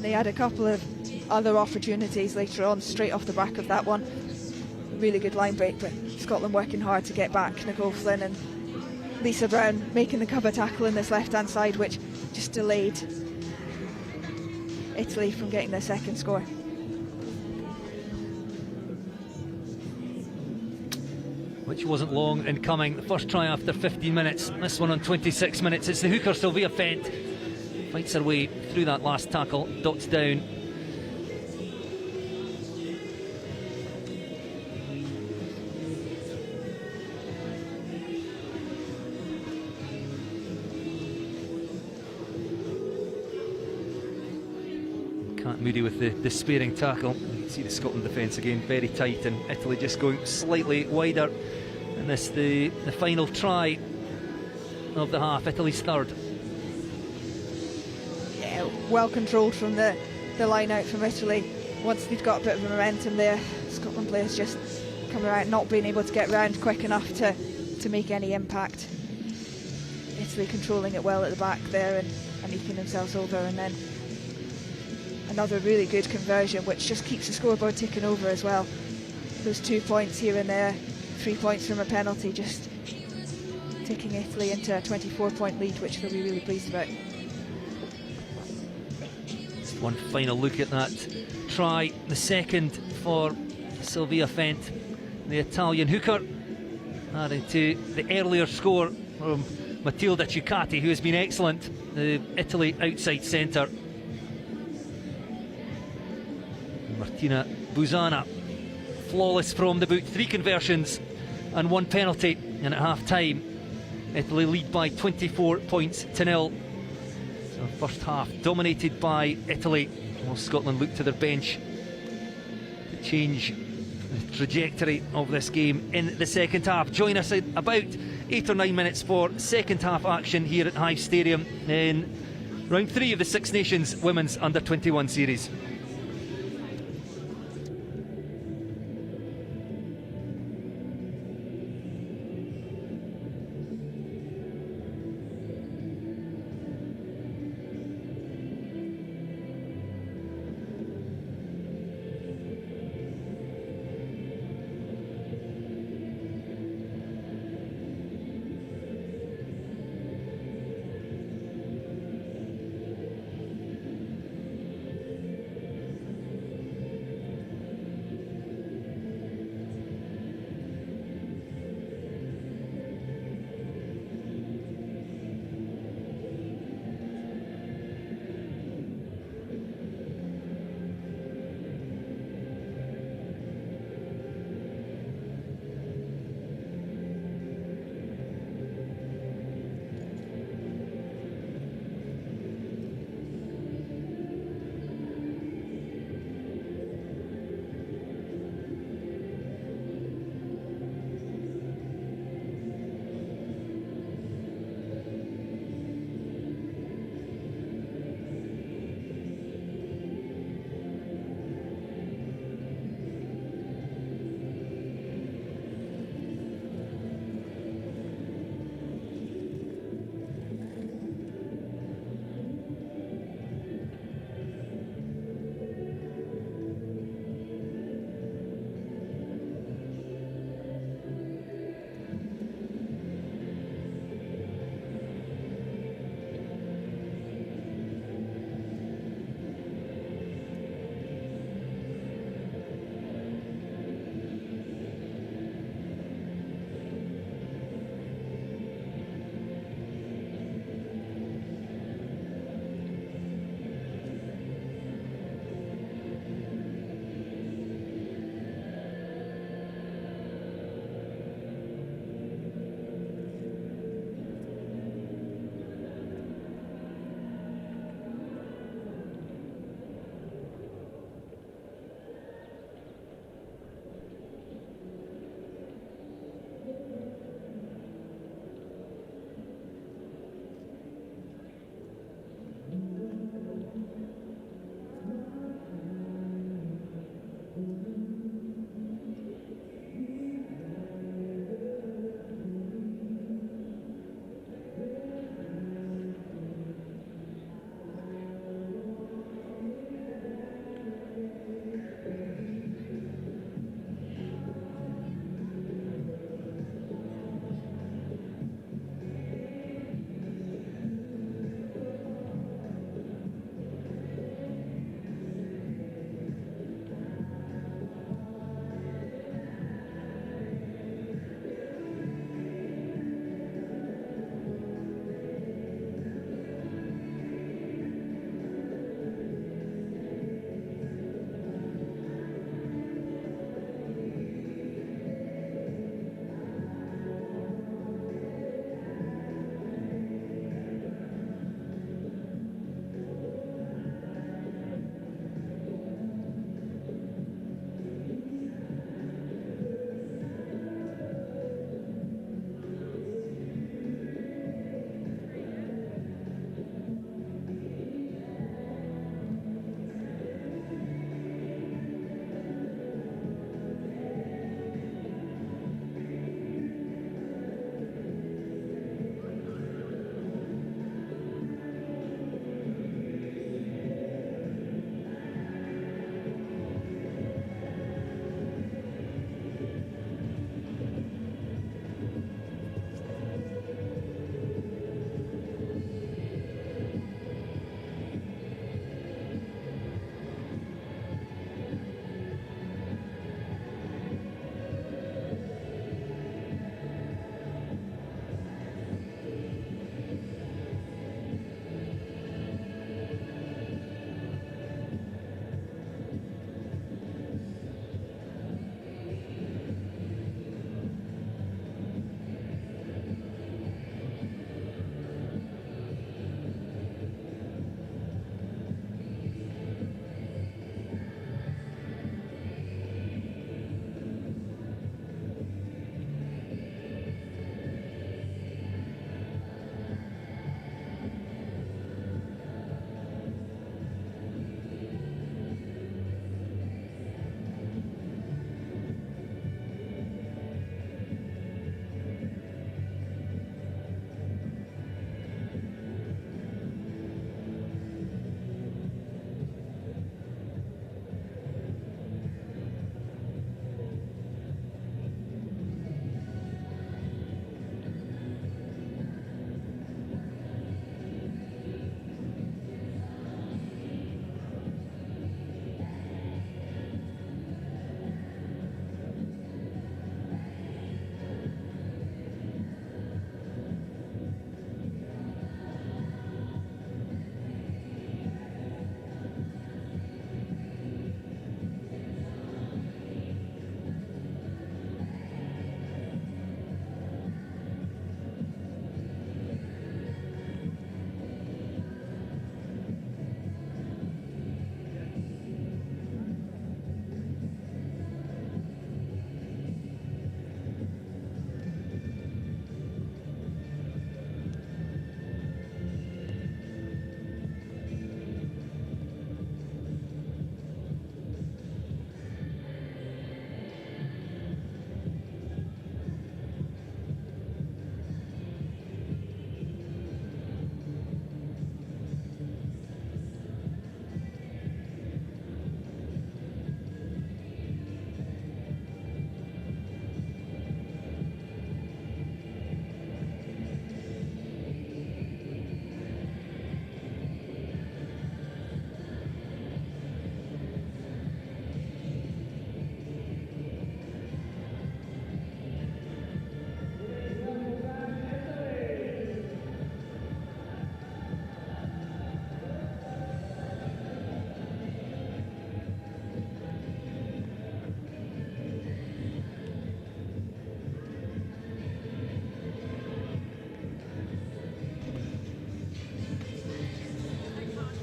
They had a couple of other opportunities later on, straight off the back of that one. Really good line break, but Scotland working hard to get back. Nicole Flynn and Lisa Brown making the cover tackle in this left-hand side, which just delayed Italy from getting their second score. Which wasn't long in coming. The first try after 15 minutes, this one on 26 minutes. It's the hooker Sylvia Fent, fights her way through that last tackle, dots down. Can't Moody with the despairing tackle. You can see the Scotland defence again very tight, and Italy just going slightly wider. And this the final try of the half, Italy's third. Yeah, well controlled from the line out from Italy. Once they'd got a bit of momentum there, Scotland players just coming out, not being able to get round quick enough to make any impact. Italy controlling it well at the back there and eking themselves over, and then another really good conversion, which just keeps the scoreboard ticking over as well. Those 2 points here and there, 3 points from a penalty, just taking Italy into a 24-point lead, which they'll be really pleased about. Just one final look at that try, the second for Sylvia Fent, the Italian hooker, adding to the earlier score from Matilda Ciccati, who has been excellent, the Italy outside centre. Martina Busana, flawless from the boot, 3 conversions and 1 penalty, and at half time Italy lead by 24 points to 0. So first half dominated by Italy, while Scotland look to their bench to change the trajectory of this game in the second half. Join us in about 8 or 9 minutes for second half action here at Hive Stadium in round 3 of the Six Nations Women's Under-21 series.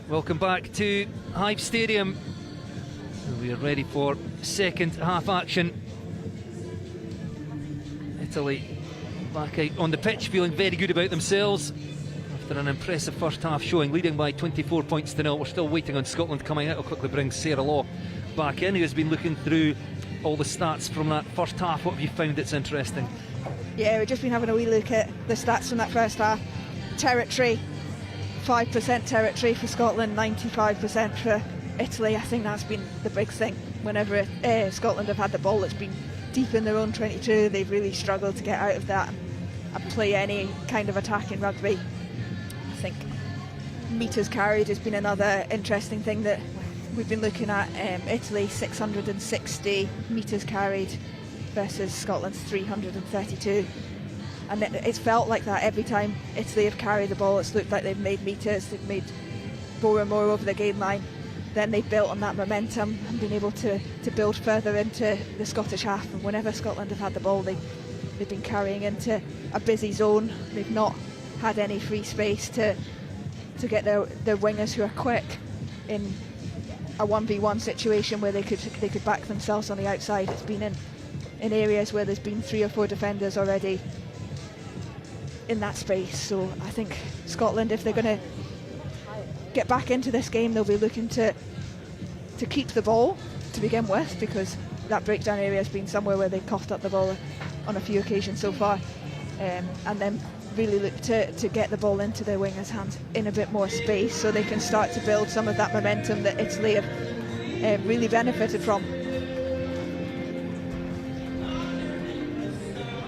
Welcome back to Hive Stadium. We are ready for second half action. Italy back out on the pitch, feeling very good about themselves after an impressive first half showing, leading by 24 points to 0. We're still waiting on Scotland coming out. I'll quickly bring Sarah Law back in, who has been looking through all the stats from that first half. What have you found that's interesting? Yeah, we've just been having a wee look at the stats from that first half. Territory, 5% territory for Scotland, 95% for Italy. I think that's been the big thing. Whenever Scotland have had the ball, it's been deep in their own 22. They've really struggled to get out of that and play any kind of attacking rugby. I think metres carried has been another interesting thing that we've been looking at. Italy 660 metres carried versus Scotland's 332. And it's felt like that every time Italy have carried the ball. It's looked like they've made metres, they've made more and more over the gain line. Then they've built on that momentum and been able to build further into the Scottish half. And whenever Scotland have had the ball, they've been carrying into a busy zone. They've not had any free space to get their wingers who are quick in a 1v1 situation where they could back themselves on the outside. It's been in areas where there's been 3 or 4 defenders already in that space. So I think Scotland, if they're going to get back into this game, they'll be looking to keep the ball to begin with, because that breakdown area has been somewhere where they've coughed up the ball on a few occasions so far, and then really look to get the ball into their wingers' hands in a bit more space so they can start to build some of that momentum that Italy have really benefited from.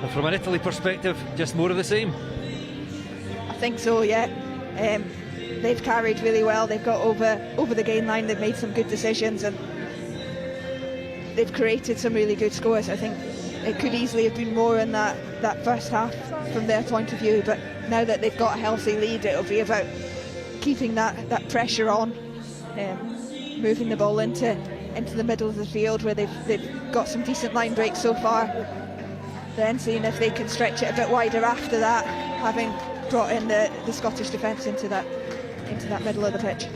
And from an Italy perspective, just more of the same? I think so, yeah. They've carried really well. They've got over the gain line. They've made some good decisions and they've created some really good scores. I think it could easily have been more in that first half from their point of view, but now that they've got a healthy lead, it'll be about keeping that pressure on, moving the ball into the middle of the field where they've got some decent line breaks so far, then seeing if they can stretch it a bit wider after that, having brought in the Scottish defence into that middle of the pitch.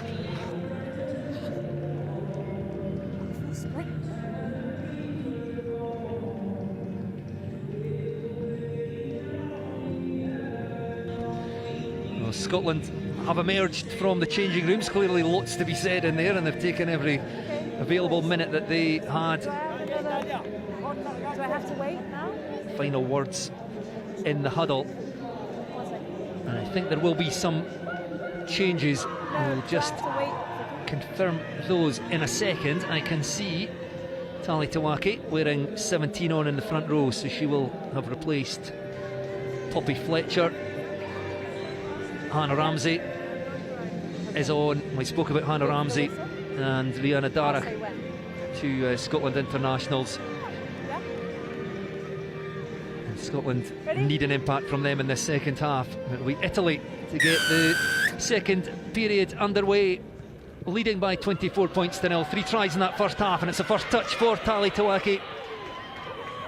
Well, Scotland have emerged from the changing rooms. Clearly lots to be said in there, and they've taken every available minute that they had. Do I have to wait now? Final words in the huddle. And I think there will be some changes. We'll just confirm those in a second. I can see Tali Tawaki wearing 17 on in the front row, so she will have replaced Poppy Fletcher. Hannah Ramsey is on. We spoke about Hannah Ramsey and Rihanna Darragh, 2 Scotland internationals. And Scotland need an impact from them in the second half. It'll be Italy to get the second period underway, leading by 24 points to 0. 3 tries in that first half, and it's the first touch for Tali Tawaki.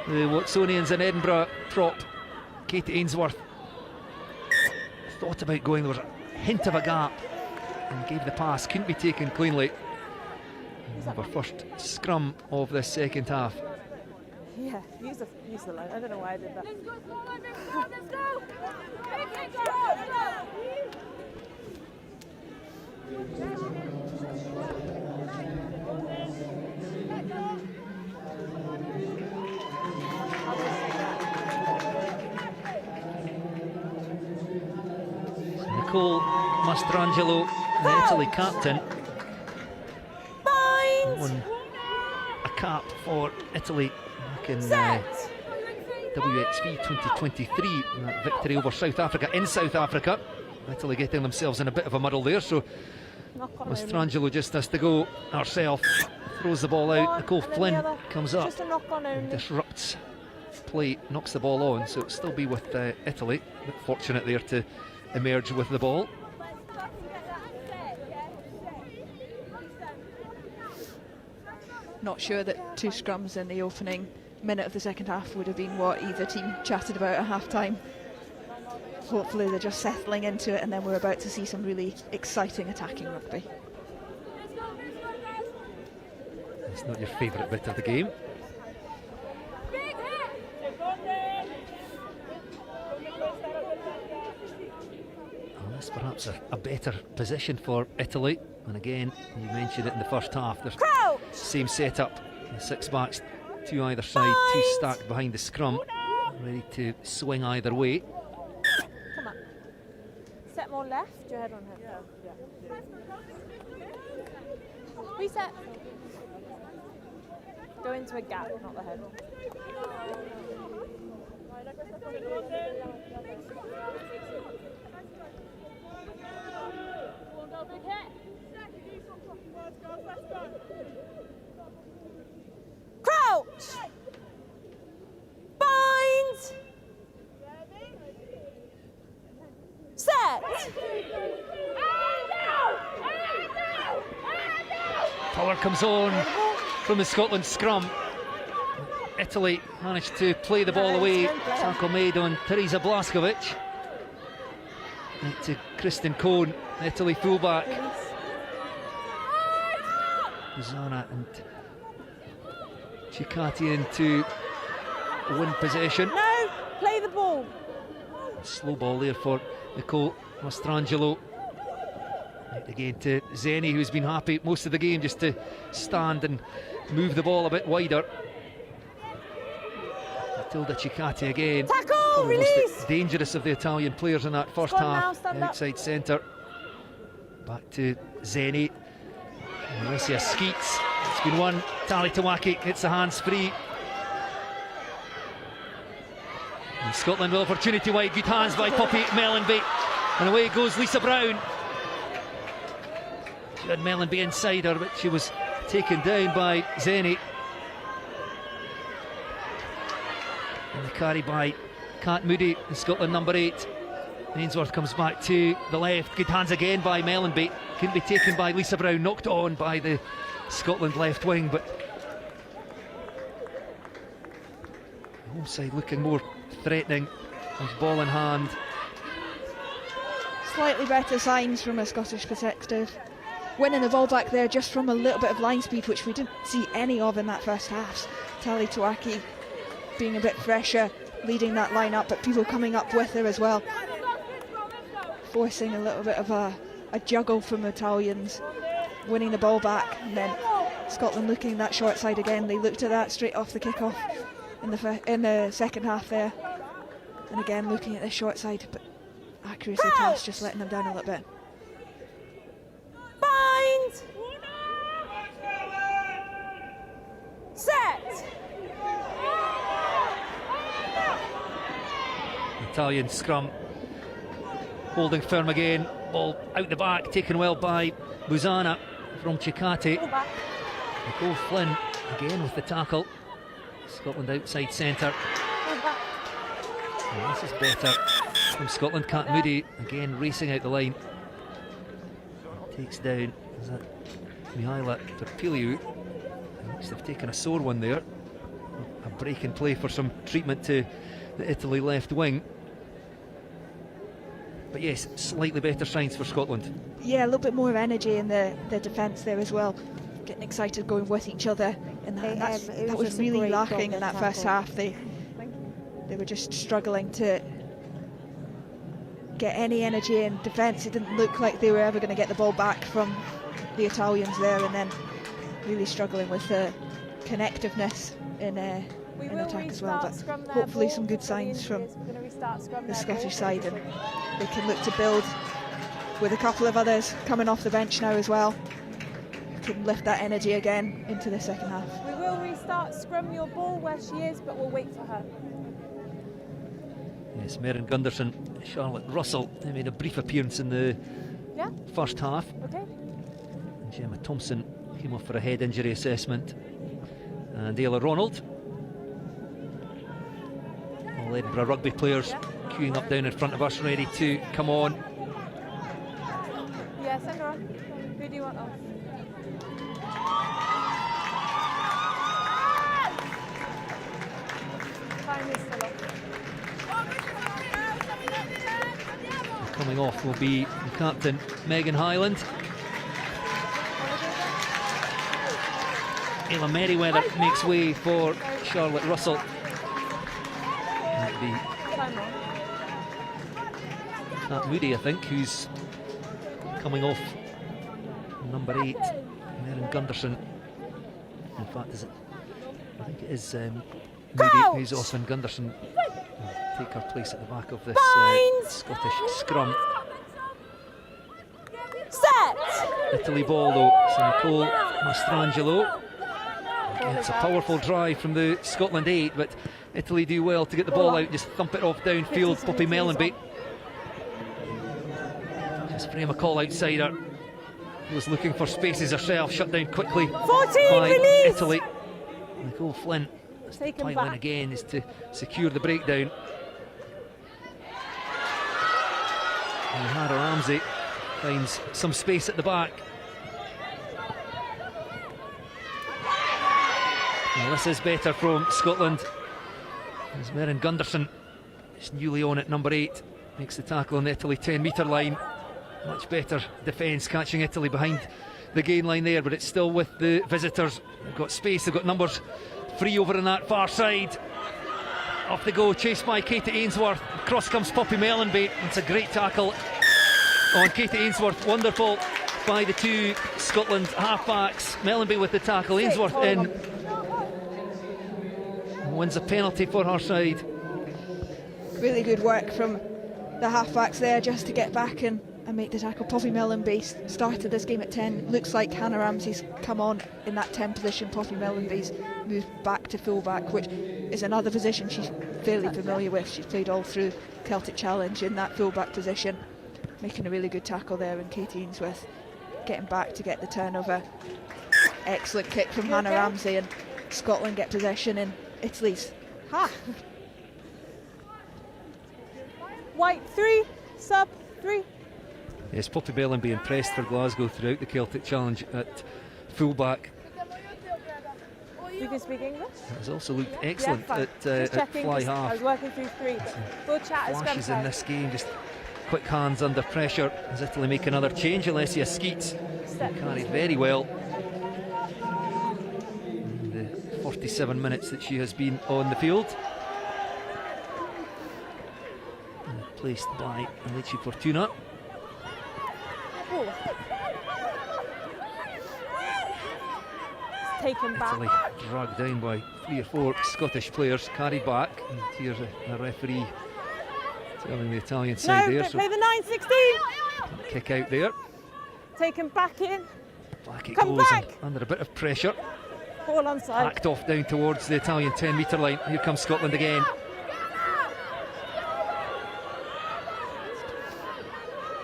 The Watsonians in Edinburgh prop, Kate Ainsworth, thought about going. There was a hint of a gap and gave the pass, couldn't be taken cleanly. Our first scrum of the second half. Yeah, use the line. I don't know why I did that. Let's go! Nicole Mastrangelo, the Italy captain, won a cap for Italy back in WXV 2023, that victory over South Africa in South Africa. Italy getting themselves in a bit of a muddle there, so Mastrangelo just has to go herself, throws the ball out. Nicole Flynn comes up and disrupts play, knocks the ball on, so it'll still be with Italy. But fortunate there to emerge with the ball. Not sure that 2 scrums in the opening minute of the second half would have been what either team chatted about at half time. Hopefully they're just settling into it, and then we're about to see some really exciting attacking rugby. It's not your favourite bit of the game. That's perhaps a better position for Italy. And again, you mentioned it in the first half. There's same setup. The six backs, two either side, two stacked behind the scrum, ready to swing either way. Come on. Set more left, your head on him. Yeah. Reset. Go into a gap, not the head. Crouch! Bind! Set! Power comes on from the Scotland scrum. Italy managed to play the ball away. Tackle made on Teresa Blaskovic. To Kristen Cohn, Italy fullback. Zana and Cicati into win possession. No, play the ball. Slow ball there for Nicole Mastrangelo. Right again to Zeni, who's been happy most of the game just to stand and move the ball a bit wider. Matilda Cicati again. Tackle, release. Most dangerous of the Italian players in that first half. Outside centre. Back to Zeni. Mauricia Skeets. It's been won. Tali Tawaki hits the hands free. And Scotland with opportunity wide. Good hands by Poppy Mellenby. And away goes Lisa Brown. She had Mellenby inside her, but she was taken down by Zeni. And the carry by Kat Moody, Scotland number 8. Ainsworth comes back to the left. Good hands again by Mellenby. Couldn't be taken by Lisa Brown. Knocked on by the Scotland left wing, but the home side looking more threatening with ball in hand. Slightly better signs from a Scottish perspective. Winning the ball back there just from a little bit of line speed, which we didn't see any of in that first half. Tali Tawaki being a bit fresher, leading that line up, but people coming up with her as well. Forcing a little bit of a juggle from the Italians, winning the ball back, and then Scotland looking that short side again. They looked at that straight off the kick-off in the second half there, and again looking at the short side, but accuracy pass just letting them down a little bit. Bind! Set! Italian scrum holding firm again. Ball out the back, taken well by Buzana from Cicati. Nicole Flynn again with the tackle. Scotland outside centre. This is better from Scotland. Kat Moody again racing out the line. Takes down, is that Mihaila Turpiliou? Looks to have taken a sore one there. A break in play for some treatment to the Italy left wing. But yes, slightly better signs for Scotland. Yeah, a little bit more energy in the defence there as well. Getting excited, going with each other. And that was really lacking in that first half. They were just struggling to get any energy in defence. It didn't look like they were ever going to get the ball back from the Italians there, and then really struggling with the connectiveness in attack as well. But hopefully some good signs from the Scottish side, and they can look to build with a couple of others coming off the bench now as well. Can lift that energy again into the second half. We will restart scrum. Your ball where she is, but we'll wait for her. Yes, Meryn Gunderson, Charlotte Russell, they made a brief appearance in the first half. Okay. And Gemma Thompson came off for a head injury assessment. And Ayla Ronald. All Edinburgh Rugby players queuing up down in front of us, ready to come on. Yeah, send her on. Who do you want off? Time is still off. Coming off will be the captain, Megan Hyland. Ayla Merriweather makes way for Charlotte Russell. Time on. Nat Moody, I think, who's coming off number 8, Erin Gunderson. In fact, is it? I think it is Moody who's off, and Gunderson will take her place at the back of this Scottish scrum. Set! Italy ball though, so Nicole Mastrangelo. Again, it's a powerful drive from the Scotland 8, but Italy do well to get the ball out, just thump it off downfield. Poppy Mellenby just frame a call outside her. Was looking for spaces herself, shut down quickly 14, by release! Italy. Nicole Flynn has to pile in again is to secure the breakdown. And Hannah Ramsey finds some space at the back. Well, this is better from Scotland. As Erin Gunderson is newly on at number 8, makes the tackle on the Italy 10-metre line. Much better defence, catching Italy behind the gain line there, but it's still with the visitors. They've got space, they've got numbers free over on that far side. Off they go, chased by Katie Ainsworth. Across comes Poppy Mellenby. It's a great tackle on Katie Ainsworth. Wonderful by the two Scotland halfbacks. Mellenby with the tackle, Ainsworth in. Wins a penalty for her side. Really good work from the halfbacks there just to get back and make the tackle. Poppy Mellenby started this game at 10. Looks like Hannah Ramsey's come on in that 10 position. Poppy Mellenby's moved back to fullback, which is another position she's fairly familiar with. She's played all through Celtic Challenge in that fullback position. Making a really good tackle there, and Katie Ainsworth getting back to get the turnover. Excellent kick from Hannah Ramsey, and Scotland get possession in Italy's half. White 3, sub 3. Yes, Poppy Mellenby impressed for Glasgow throughout the Celtic Challenge at fullback. You can speak English? Has also looked excellent at fly half. I was working through 3. We'll chat as Flashes in this game, just quick hands under pressure as Italy make another change. Alessia Skeets carried very well in the 47 minutes that she has been on the field. And placed by Alici Fortuna. Taken back. Italy dragged down by 3 or 4 Scottish players, carried back. And here's a referee telling the Italian side there. So play the 9-16. kick out there. Taken back in. Back it Come goes back. under a bit of pressure. Ball onside. Backed off down towards the Italian 10-metre line. Here comes Scotland again.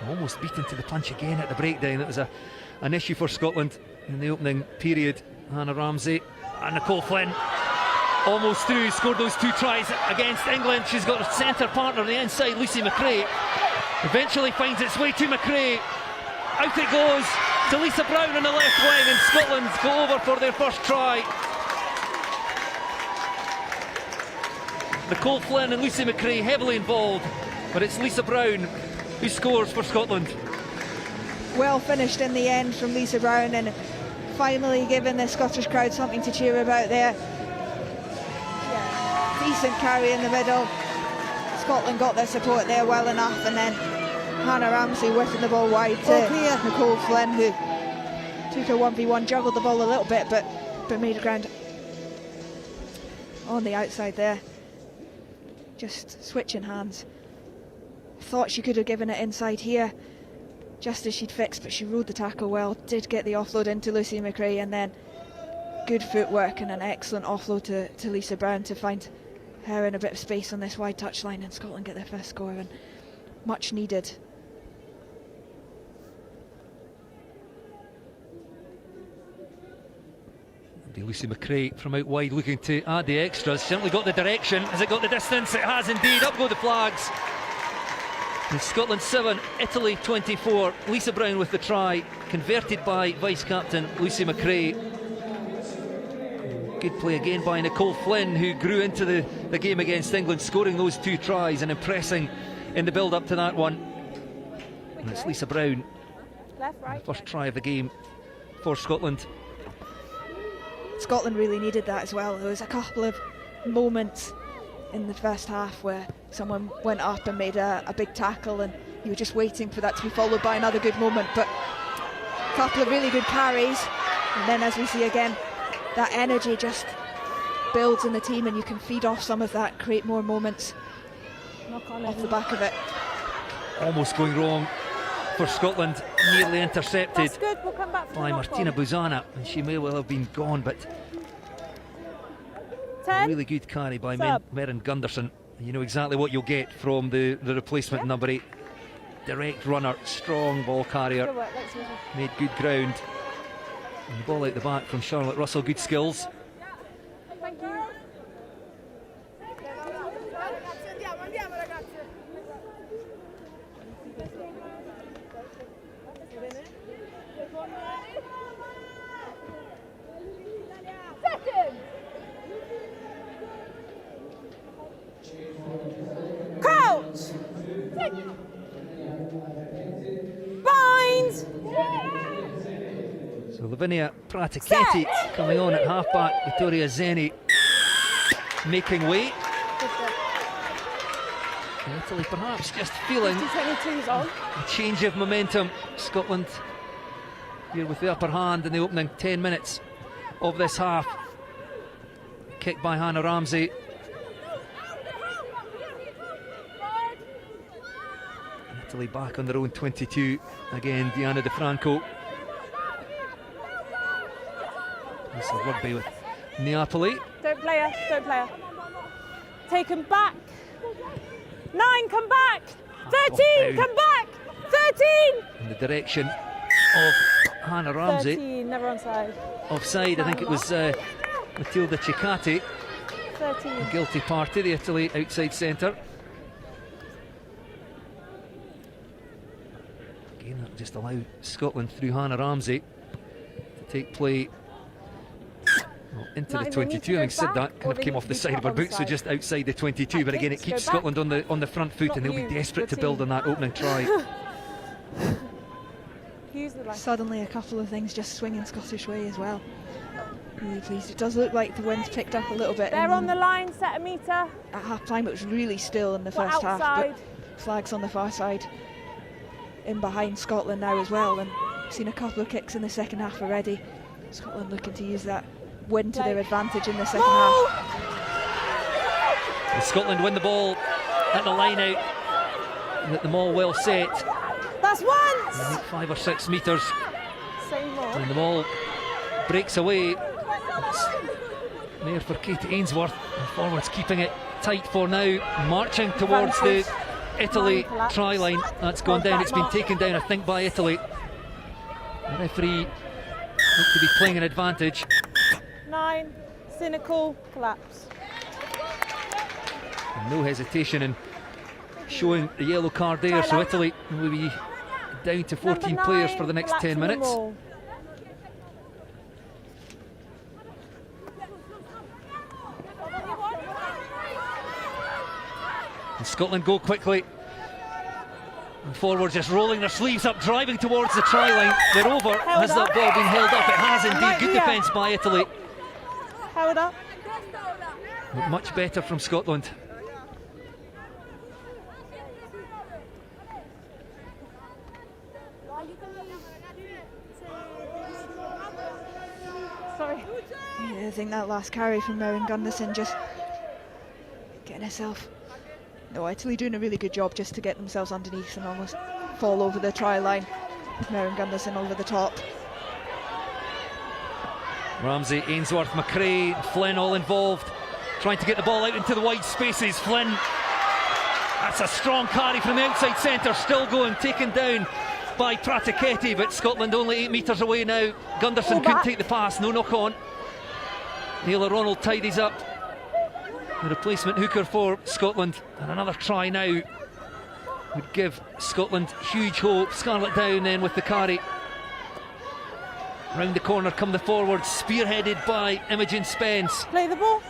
Almost beaten to the punch again at the breakdown. That was an issue for Scotland in the opening period. Hannah Ramsey and Nicole Flynn almost through, scored those 2 tries against England. She's got her centre partner on the inside, Lucy McRae. Eventually finds its way to McRae. Out it goes to Lisa Brown on the left wing, and Scotland go over for their first try. Nicole Flynn and Lucy McRae heavily involved, but it's Lisa Brown who scores for Scotland. Well finished in the end from Lisa Brown, and finally giving the Scottish crowd something to cheer about there. Decent carry in the middle. Scotland got their support there well enough, and then Hannah Ramsey whipping the ball wide to Nicole Flynn, who took a 1v1, juggled the ball a little bit, but made ground on the outside there. Just switching hands. Thought she could have given it inside here, just as she'd fixed, but she rode the tackle well, did get the offload into Lucy McRae, and then good footwork and an excellent offload to Lisa Brown to find her in a bit of space on this wide touchline, and Scotland get their first score, and much needed. Lucy McRae from out wide looking to add the extras. Simply got the direction. Has it got the distance? It has indeed. Up go the flags. And Scotland 7, Italy 24. Lisa Brown with the try, converted by vice-captain Lucy McRae. Good play again by Nicole Flynn, who grew into the game against England, scoring those 2 tries and impressing in the build-up to that one. And it's Lisa Brown, Left, right. first try of the game for Scotland. Scotland really needed that as well. There was a couple of moments in the first half where someone went up and made a big tackle, and you were just waiting for that to be followed by another good moment. But a couple of really good carries, and then as we see again, that energy just builds in the team, and you can feed off some of that, create more moments off the back of it. Almost going wrong for Scotland, nearly intercepted That's good. We'll come back for by the Martina knock-on. Buzana, and she may well have been gone, but a 10. really good carry by Sub. Merrin Gunderson. You know exactly what you'll get from the replacement number 8. Direct runner, strong ball carrier, Good work, Lexi. made good ground. And the ball out the back from Charlotte Russell, good skills. Thank you. Crouch! Bind! So Lavinia Pratichetti coming on at halfback, Vittoria Zeni making way. Italy perhaps just feeling 22's on. a change of momentum. Scotland here with the upper hand in the opening 10 minutes of this half. Kick by Hannah Ramsey. Italy back on their own 22. Again, Diana DeFranco. This is Rugby with Neapoli. Don't play her, don't play her. Take him back. 9, come back. 13, down. come back. 13. In the direction of Hannah Ramsey. 13, never onside. Offside, I think it was Matilda Ciccati. 13. The guilty party, the Italy outside centre. Again, that'll just allow Scotland through Hannah Ramsey to take play into Not the even need 22. to go Having said back, that, or kind of they came need off to the be side of put her boots, so onside. just outside the 22. But again, it Kicks, keeps go back. Scotland on the front foot, Not and they'll be you, desperate to your build team. on that opening try. Use the line. Suddenly a couple of things just swinging Scottish way as well. Really pleased. It does look like the wind's picked up a little bit. They're on the line, centimetre. At half time it was really still in the We're first half, outside. but flags on the far side in behind Scotland now as well, and seen a couple of kicks in the second half already. Scotland looking to use that win to their advantage in the second half. And Scotland win the ball at the line out, with the maul well set. That's once. I think 5 or 6 metres, Same more. and the ball breaks away. It's there for Katie Ainsworth, and forwards keeping it tight for now, marching towards the Italy try line. That's gone down. It's been taken down, I think, by Italy. The referee looked to be playing an advantage. 9, cynical, collapse. And no hesitation in showing the yellow card there, so Italy will be down to 14 Number players 9, for the next 10 collapsing the minutes. maul. And Scotland go quickly. And forward just rolling their sleeves up, driving towards the try line. They're over. Held Has that up. ball been held up? It has indeed. Right Good here. defence by Italy. Held up. But much better from Scotland. Sorry. Yeah, I think that last carry from Merrin Gunderson just getting herself. No, Italy doing a really good job just to get themselves underneath and almost fall over the try line. Merrin Gunderson over the top. Ramsey, Ainsworth, McRae, Flynn all involved, trying to get the ball out into the wide spaces. Flynn, that's a strong carry from the outside centre, still going, taken down by Pratichetti, but Scotland only 8 metres away now. Gunderson Pull couldn't back. take the pass, no knock on. Naylor Ronald tidies up the replacement hooker for Scotland, and another try now would give Scotland huge hope. Scarlett down then with the carry. Round the corner come the forwards, spearheaded by Imogen Spence. Play the ball.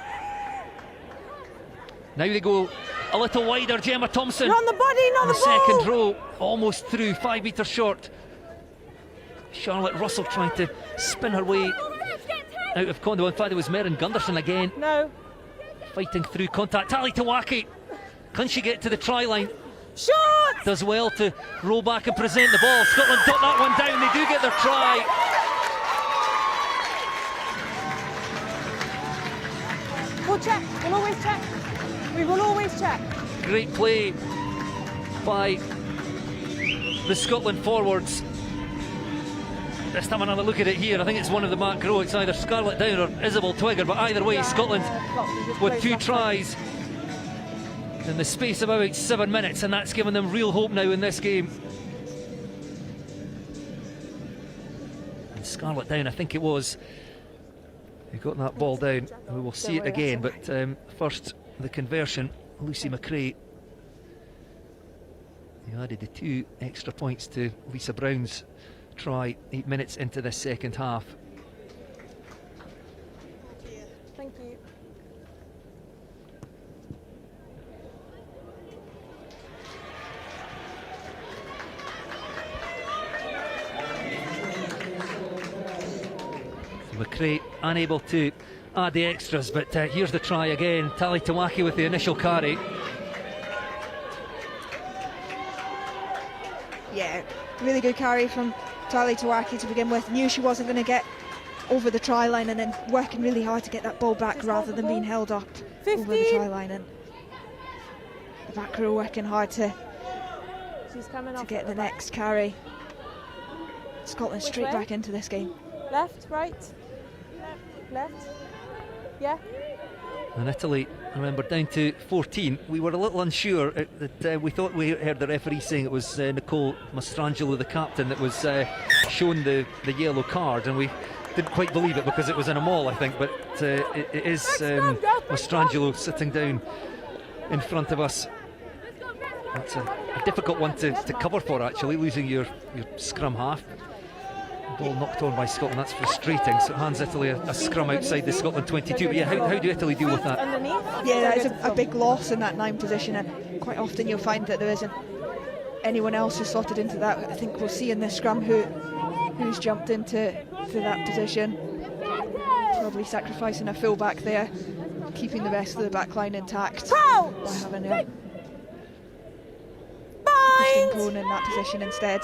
Now they go a little wider. Gemma Thompson You're on the body, not in the the ball. second row, almost through, 5 metres short. Charlotte Russell trying to spin her way out of contact. In fact, it was Merrin Gunderson again. No. Fighting through contact. Tali Tawaki, can she get to the try line? Shot! Does well to roll back and present the ball. Scotland got that one down. They do get their try. We'll check. We'll always check. We will always check. Great play by the Scotland forwards. Let's have another look at it here. I think it's one of the back row. It's either Scarlett Down or Isabel Twigger, but either way, Scotland with 2 tries in the space of about 7 minutes, and that's given them real hope now in this game. And Scarlett Down, I think it was, who got that ball down. We will see it again, but first the conversion. Lucy McRae, who added the 2 extra points to Lisa Brown's try 8 minutes into the second half. Thank you. McRae unable to add the extras, but here's the try again. Tali Tawaki with the initial carry. Yeah, really good carry from Tali Tawaki to begin with. Knew she wasn't going to get over the try line, and then working really hard to get that ball back rather than being held up 15. over the try line. And the back row working hard to get the next carry. Scotland straight way? back into this game. Left, right, left. Yeah. And Italy, remember, down to 14. We were a little unsure that we thought we heard the referee saying it was Nicole Mastrangelo, the captain, that was shown the yellow card, and we didn't quite believe it because it was in a mall, I think, but it is Mastrangelo sitting down in front of us. That's a difficult one to cover for, actually, losing your scrum half. Ball knocked on by Scotland, that's frustrating, so it hands Italy a scrum outside the Scotland 22. But yeah, how do Italy deal with that? Yeah, that is a big loss in that 9 position, and quite often you'll find that there isn't anyone else who's slotted into that. I think we'll see in this scrum who's jumped into that position, probably sacrificing a full-back there, keeping the rest of the back line intact by having Christine Cohn in that position instead.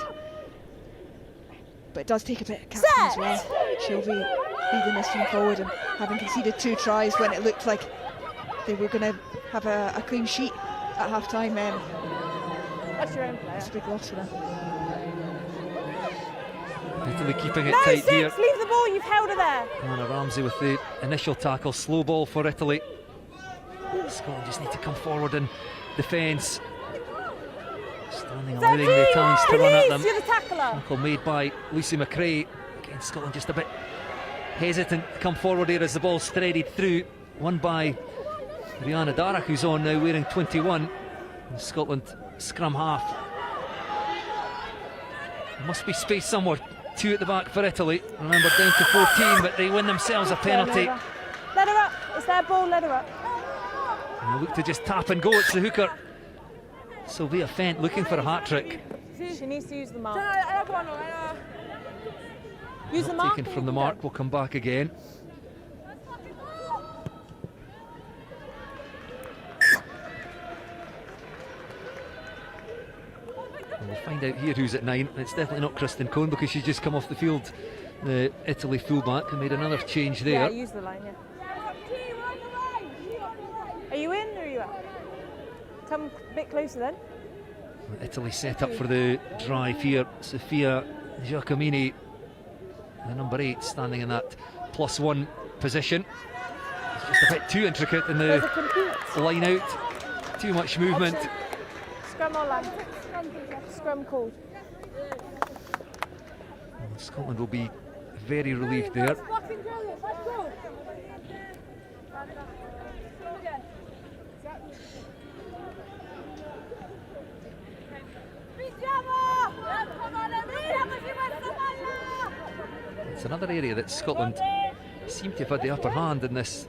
But it does take a bit of captain as well. She'll be leading this team forward, and having conceded 2 tries when it looked like they were going to have a clean sheet at half time. That's your own player. It's a big loss for them. Italy keeping it tight here. Leave the ball, you've held her there. Anna Ramsey with the initial tackle. Slow ball for Italy. Scotland just need to come forward in defence. Standing, allowing the Italians to run at them. You're the tackler. Tackle made by Lucy McRae. Again, Scotland just a bit hesitant to come forward here as the ball's threaded through. Won by Rihanna Darragh, who's on now wearing 21. And Scotland scrum half. There must be space somewhere. 2 at the back for Italy. Remember, down to 14, but they win themselves a penalty. Let her up. It's their ball, let her up. And they look to just tap and go. It's the hooker, Sylvia Fent, looking for a hat-trick. She needs to use the mark. Use the Not mark. taken from the mark, will come back again. We'll find out here who's at 9. It's definitely not Kristen Cohn because she's just come off the field. The Italy fullback and made another change there. Yeah, use the line, yeah. Are you in or are you out? Come a bit closer then. Italy set up for the drive here. Sofia Giacomini, the number 8, standing in that +1 position. It's just a bit too intricate in the line out. Too much movement. Scrum or line? Scrum called. Scotland will be very relieved there. It's another area that Scotland seem to have had the upper hand in this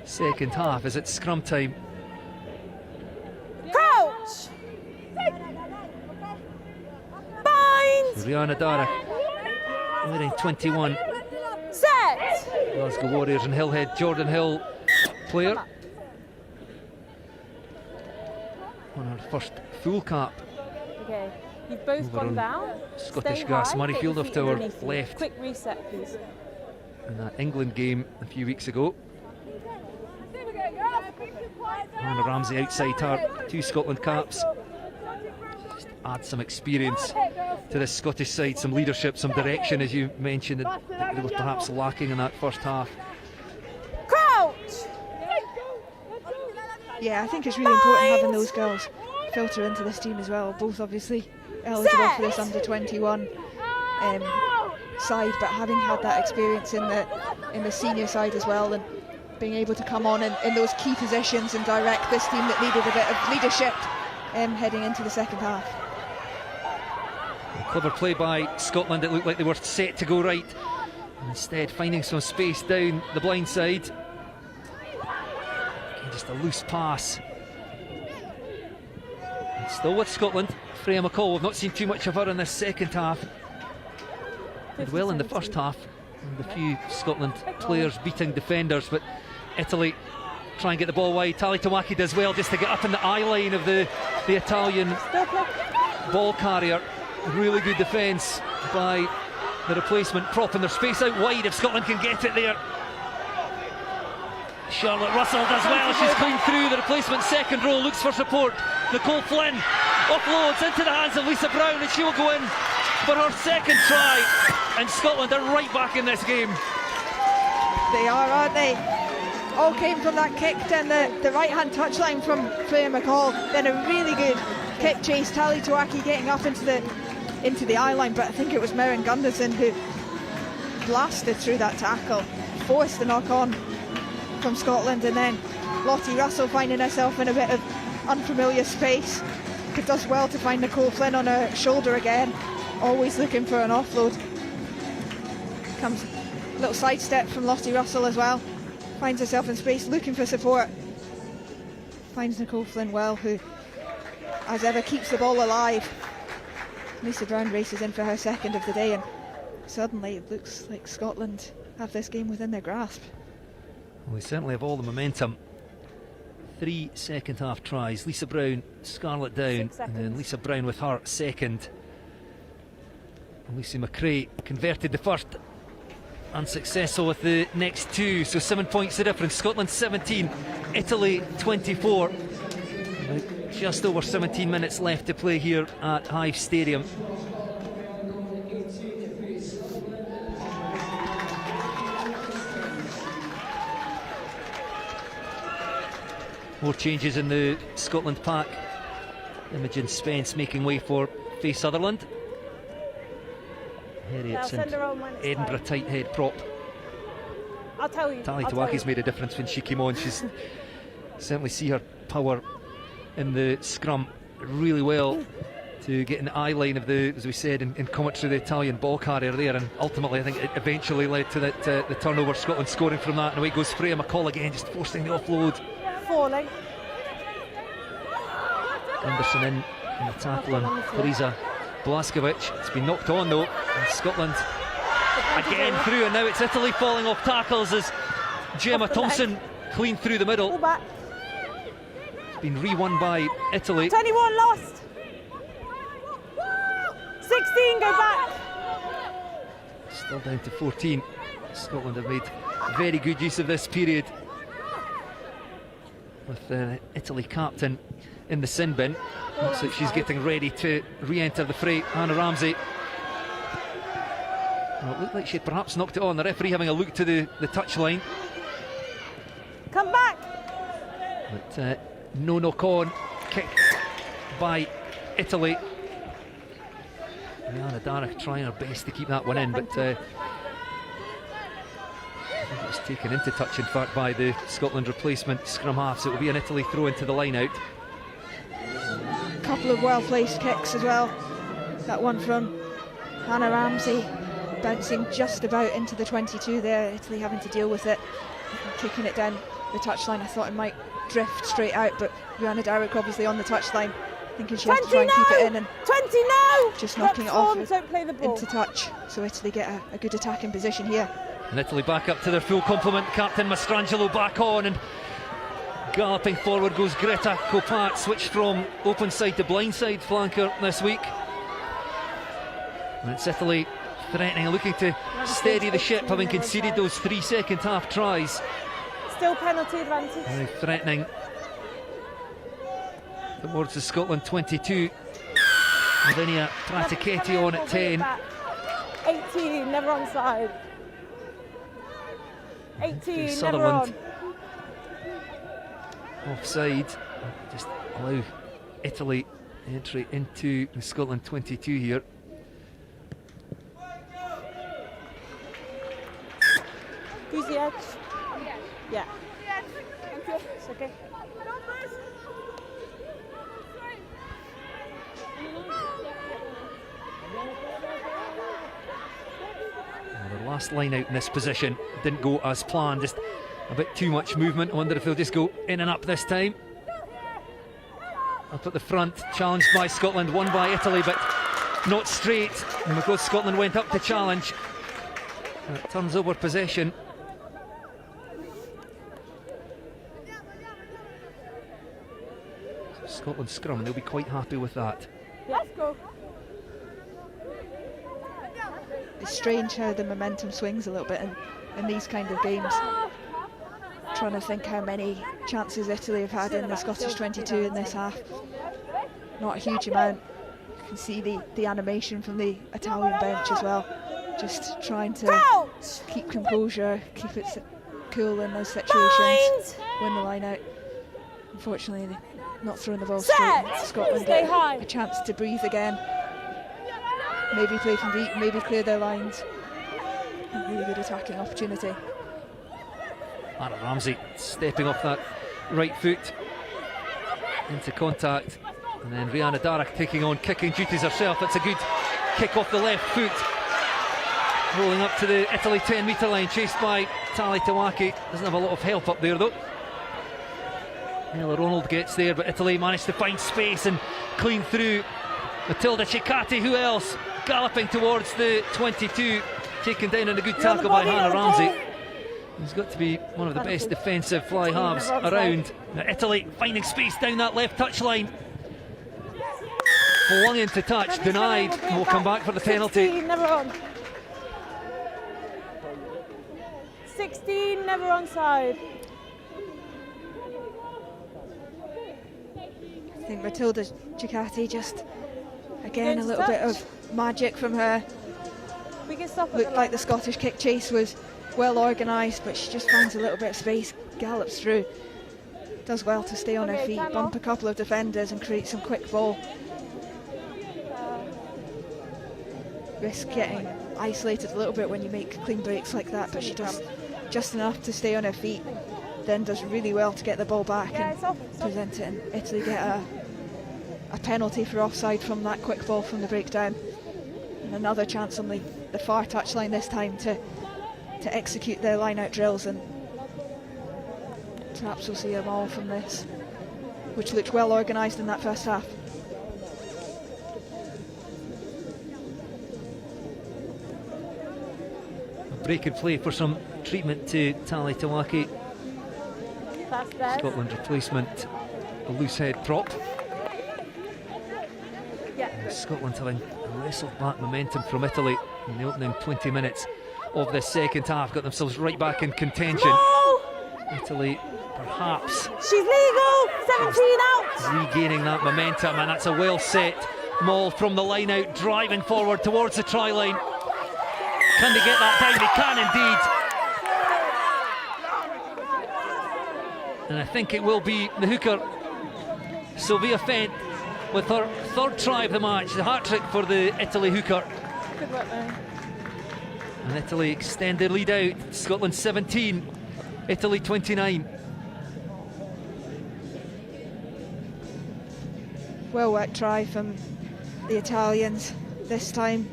second half as it's scrum time. Crouch! Bind! Rihanna Darragh wearing 21. Set! Glasgow Warriors and Hillhead Jordan Hill player. On her first full cap. Okay, you've both Over gone on down. Scottish Stay grass, high, Murrayfield get your off feet to our underneath you. left. Quick reset, please. In that England game a few weeks ago. Hannah Ramsey outside her 2 Scotland caps. Just add some experience to this Scottish side, some leadership, some direction, as you mentioned, that they were perhaps lacking in that first half. Crouch! Yeah, I think it's really important having those girls filter into this team as well. Both obviously eligible for this under-21 side, but having had that experience in the senior side as well, and being able to come on in those key positions and direct this team that needed a bit of leadership heading into the second half. Clever play by Scotland. It looked like they were set to go right, and instead finding some space down the blind side. Again, just a loose pass. And still with Scotland, Freya McCall. We've not seen too much of her in this second half. Did well in the first half, and a few Scotland players beating defenders, but Italy try and get the ball wide. Tali Tawaki does well just to get up in the eye line of the Italian ball carrier. Really good defence by the replacement prop, and their space out wide if Scotland can get it there. Charlotte Russell does well. She's clean through. The replacement second row looks for support. Nicole Flynn offloads into the hands of Lisa Brown, and she will go in for her second try, and Scotland are right back in this game. They are, aren't they? All came from that kick down the right-hand touchline from Freya McCall. Then a really good kick chase. Tali Tawaki getting up into the eye line, but I think it was Merrin Gunderson who blasted through that tackle, forced the knock on from Scotland, and then Lottie Russell finding herself in a bit of unfamiliar space. It does well to find Nicole Flynn on her shoulder again, always looking for an offload. Comes a little sidestep from Lottie Russell as well, finds herself in space looking for support, finds Nicole Flynn well, who as ever keeps the ball alive. Lisa Brown races in for her second of the day, and suddenly it looks like Scotland have this game within their grasp. Well, we certainly have all the momentum. 3 second half tries. Lisa Brown, Scarlett down, and then Lisa Brown with her second. And Lucy McRae converted the first, unsuccessful with the next 2, so 7 points the difference. Scotland 17, Italy 24. Just over 17 minutes left to play here at Hive Stadium. More changes in the Scotland pack. Imogen Spence making way for Faye Sutherland. Harriet's and Edinburgh tight head prop. I'll tell you. Tali Tawaki's made a difference when she came on. She's certainly see her power in the scrum really well to get in the eye line of the, as we said in commentary, the Italian ball carrier there, and ultimately I think it eventually led to that the turnover. Scotland scoring from that, and away goes Freya McCall again, just forcing the offload. Falling. Anderson in the tackle on Teresa Blaskovic. It's been knocked on though, and Scotland again through, and now it's Italy falling off tackles as Gemma Thompson clean through the middle. It's been re-won by Italy. 21 lost. 16 go back. Still down to 14. Scotland have made very good use of this period, with the Italy captain in the sin bin. Looks like she's getting ready to re-enter the fray. Hannah Ramsey. Well, it looked like she had perhaps knocked it on. The referee having a look to the touchline. Come back. But no knock on. Kick by Italy. Rihanna Darragh trying her best to keep that one in, but it was taken into touch in fact by the Scotland replacement scrum half, so it will be an Italy throw into the line out. A couple of well placed kicks as well. That one from Hannah Ramsey bouncing just about into the 22 there, Italy having to deal with it, kicking it down the touchline. I thought it might drift straight out, but Rihanna Darragh obviously on the touchline, thinking she has to try and keep it in, and 20 now. Just knocking it off don't play the ball. into touch, so Italy get a good attacking position here. And Italy back up to their full complement. Captain Mastrangelo back on, and galloping forward goes Greta Copat, switched from open side to blind side flanker this week. And it's Italy threatening, looking to steady the ship, having conceded those 3 second half tries. Still penalty advantage. Now threatening towards the Scotland 22. Lavinia Pratichetti on at 10. 18, never onside. 18, never Sutherland on. offside. Just allow Italy entry into the Scotland 22 here. Who's the edge? Yeah. It's okay. Well, the last line out in this position didn't go as planned, just a bit too much movement. I wonder if they'll just go in and up this time. Up at the front, challenged by Scotland, won by Italy, but not straight. And because Scotland went up to challenge, it turns over possession. Scotland scrum, and they'll be quite happy with that. Let's go. It's strange how the momentum swings a little bit in these kind of games. Trying to think how many chances Italy have had in the Scottish 22 in this half. Not a huge amount. You can see the animation from the Italian bench as well. Just trying to keep composure, keep it cool in those situations. Win the line out. Unfortunately, not throwing the ball straight. Scotland get a chance to breathe again. Maybe play from deep, maybe clear their lines. A really good attacking opportunity. Anna Ramsey stepping off that right foot into contact, and then Rihanna Darragh taking on kicking duties herself. That's a good kick off the left foot. Rolling up to the Italy 10 metre line, chased by Tali Tawaki. Doesn't have a lot of help up there though. Ella Ronald gets there, but Italy managed to find space and clean through. Matilda Cicati, who else? Galloping towards the 22, taken down in a good tackle by Hannah Ramsey. He's got to be one of the best defensive fly halves around. Now Italy finding space down that left touchline. Flung into touch, denied, and will come back for the penalty. 16, never on. 16, never onside. I think Matilda Cicati just, again, a little bit of magic from her. We can stop. Looked like the Scottish kick chase was well organised, but she just finds a little bit of space, gallops through. Does well to stay on her feet, bump a couple of defenders and create some quick ball. Risk getting isolated a little bit when you make clean breaks like that, but she does just enough to stay on her feet, then does really well to get the ball back and present it, and Italy get a penalty for offside from that quick ball from the breakdown. And another chance on the far touchline this time to execute their line-out drills, and perhaps we'll see them all from this, which looked well organised in that first half. A break and play for some treatment to Tali Tawaki. Scotland replacement, a loose head prop. Scotland having wrestled back momentum from Italy in the opening 20 minutes of this second half, got themselves right back in contention. Italy perhaps she's legal, 17 out. Regaining that momentum, and that's a well set maul from the line out, driving forward towards the try line. Can they get that down? They can indeed. And I think it will be the hooker, Sylvia Fent, with her third try of the match, the hat-trick for the Italy hooker. Good work there. And Italy extend their lead out. Scotland 17, Italy 29. Well worked try from the Italians this time.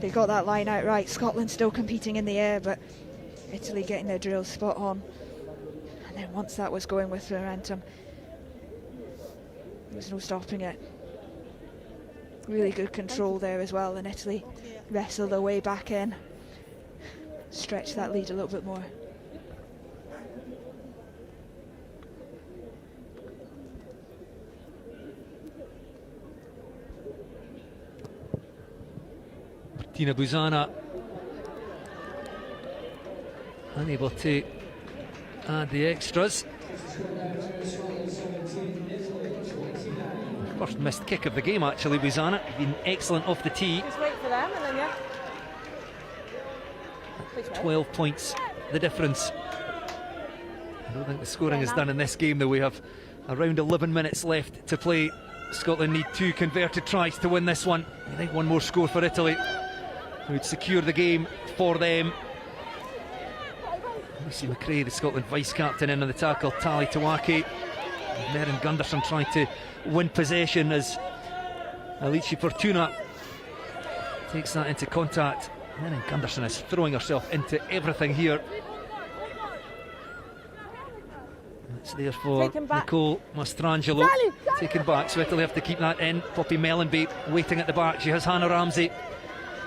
They got that line out right. Scotland still competing in the air, but Italy getting their drills spot on. And then once that was going with momentum, there was no stopping it. Really good control there as well, and Italy wrestled their way back in. stretch that lead a little bit more. Tina Buzana unable to add the extras. First missed kick of the game, actually. Buzana been excellent off the tee. Just wait for them and then, yeah. 12 points the difference. I don't think the scoring is done in this game, though. We have around 11 minutes left to play. Scotland need 2 converted tries to win this one. I think one more score for Italy would secure the game for them. Lucy McRae, the Scotland vice-captain, in on the tackle. Tali Tawaki. Meryn Gunderson trying to win possession as Alicia Fortuna takes that into contact. Meryn Gunderson is throwing herself into everything here. It's there for Nicole Mastrangelo. Taken back, so Italy have to keep that in. Poppy Mellenby waiting at the back. She has Hannah Ramsey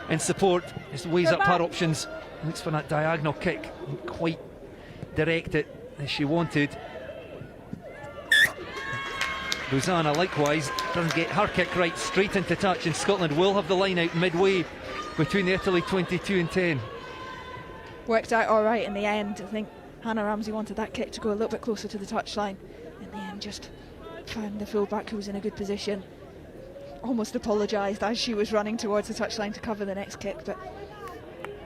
in support. Just weighs up her options. Looks for that diagonal kick. Didn't quite direct it as she wanted. Buzana likewise doesn't get her kick right, straight into touch, and Scotland will have the line out midway between the Italy 22 and 10. Worked out all right in the end. I think Hannah Ramsey wanted that kick to go a little bit closer to the touchline. In the end, just found the fullback who was in a good position. Almost apologised as she was running towards the touchline to cover the next kick, but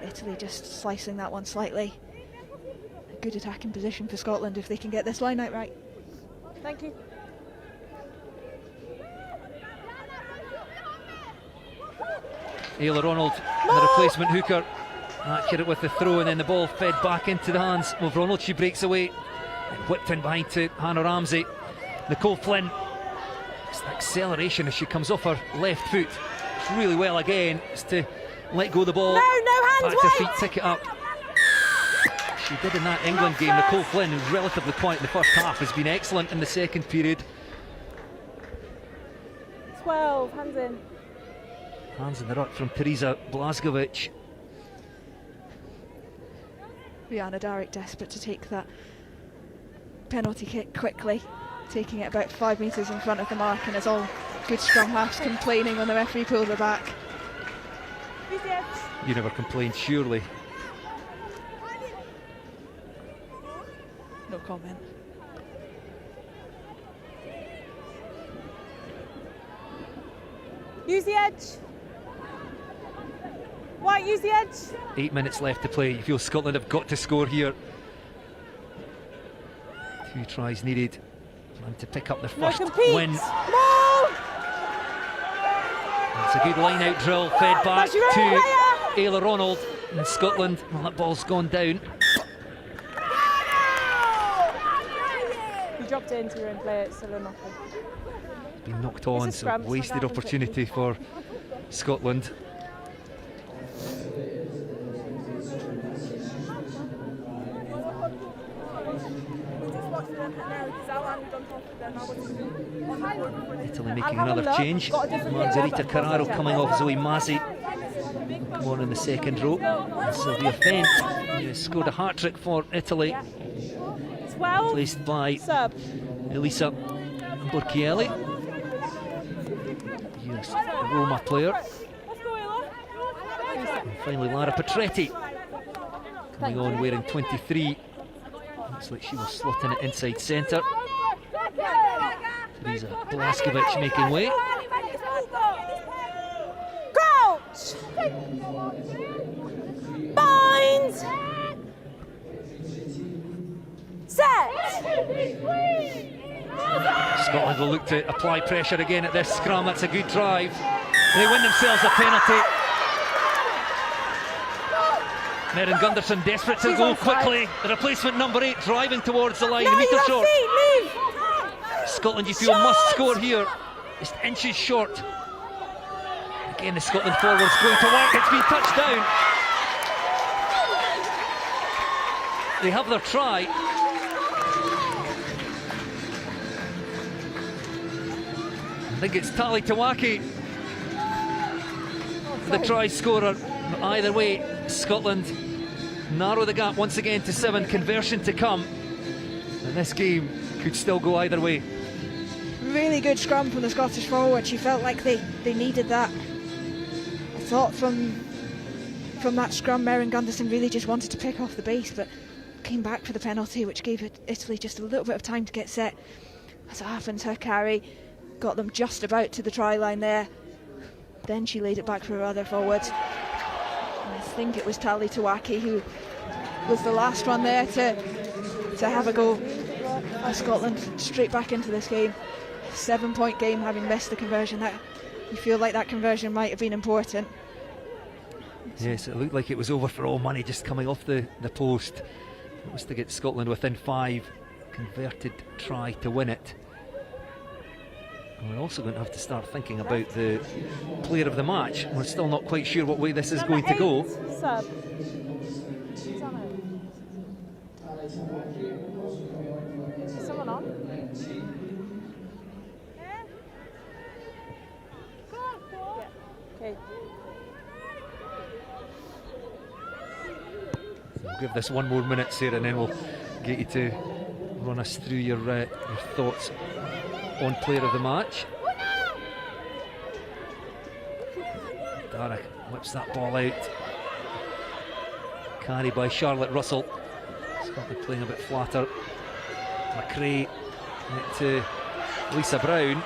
Italy just slicing that one slightly. A good attacking position for Scotland if they can get this line out right. Thank you. Ayla Ronald, the replacement hooker, accurate with the throw, and then the ball fed back into the hands of Ronald. She breaks away and whipped in behind to Hannah Ramsey. Nicole Flynn, it's the acceleration as she comes off her left foot. It's really well again, is to let go of the ball. No hands, back to feet, tick it up. She did in that England game. Nicole Flynn, who's relatively quiet in the first half, has been excellent in the second period. 12, hands in. Hands in the ruck from Teresa Blazkovic. Rihanna Darrick desperate to take that penalty kick quickly, taking it about 5 metres in front of the mark, and as all good scrum halves complaining when the referee pulled her back. You never complained, surely. No comment. Use the edge. White, use the edge. 8 minutes left to play. You feel Scotland have got to score here. 2 tries needed to pick up their first win. No. It's a good line-out drill, fed back to Ayla Ronald in Scotland. Well, that ball's gone down. You dropped it into your own player, it's still a knock-on. Been knocked on, so wasted opportunity for Scotland. Italy making another change. Margherita Carraro coming off Zoe Mazzi. Come on in the second row. And Sylvia Fent, who has scored a hat-trick for Italy. 12. Placed by Elisa Borchielli. Yes, a Roma player. And finally Lara Petretti coming on wearing 23. Looks like she was slotting it inside centre. Teresa Blazkovic making way. Crouch! Bind! Set! Scotland will look to apply pressure again at this scrum. That's a good drive. They win themselves a penalty. Meryn Gunderson desperate to go quickly. The replacement number 8 driving towards the line, a metre short. Scotland, you feel, must score here. Just inches short. Again, the Scotland forwards going to work. It's been touched down. They have their try. I think it's Tali Tawaki, the try scorer. Either way, Scotland narrow the gap once again to 7. Conversion to come, and this game could still go either way. Really good scrum from the Scottish forward. She felt like they needed that. I thought from that scrum, Merrin Gunderson really just wanted to pick off the base, but came back for the penalty, which gave Italy just a little bit of time to get set. As it happens, her carry got them just about to the try line there. Then she laid it back for her other forwards. And I think it was Tali Tawaki who was the last one there to have a go. Scotland straight back into this game. 7-point game, having missed the conversion. That you feel like that conversion might have been important. Yes, it looked like it was over for all money, just coming off the post. It was to get Scotland within 5. Converted try to win it. And we're also going to have to start thinking about the player of the match. We're still not quite sure what way this is going to go. Sub. Is someone on? Yeah. Okay. We'll give this 1 more minute, Sarah, and then we'll get you to run us through your thoughts on player of the match. Darragh whips that ball out. Carry by Charlotte Russell. Scotland playing a bit flatter. McRae out to Lisa Brown.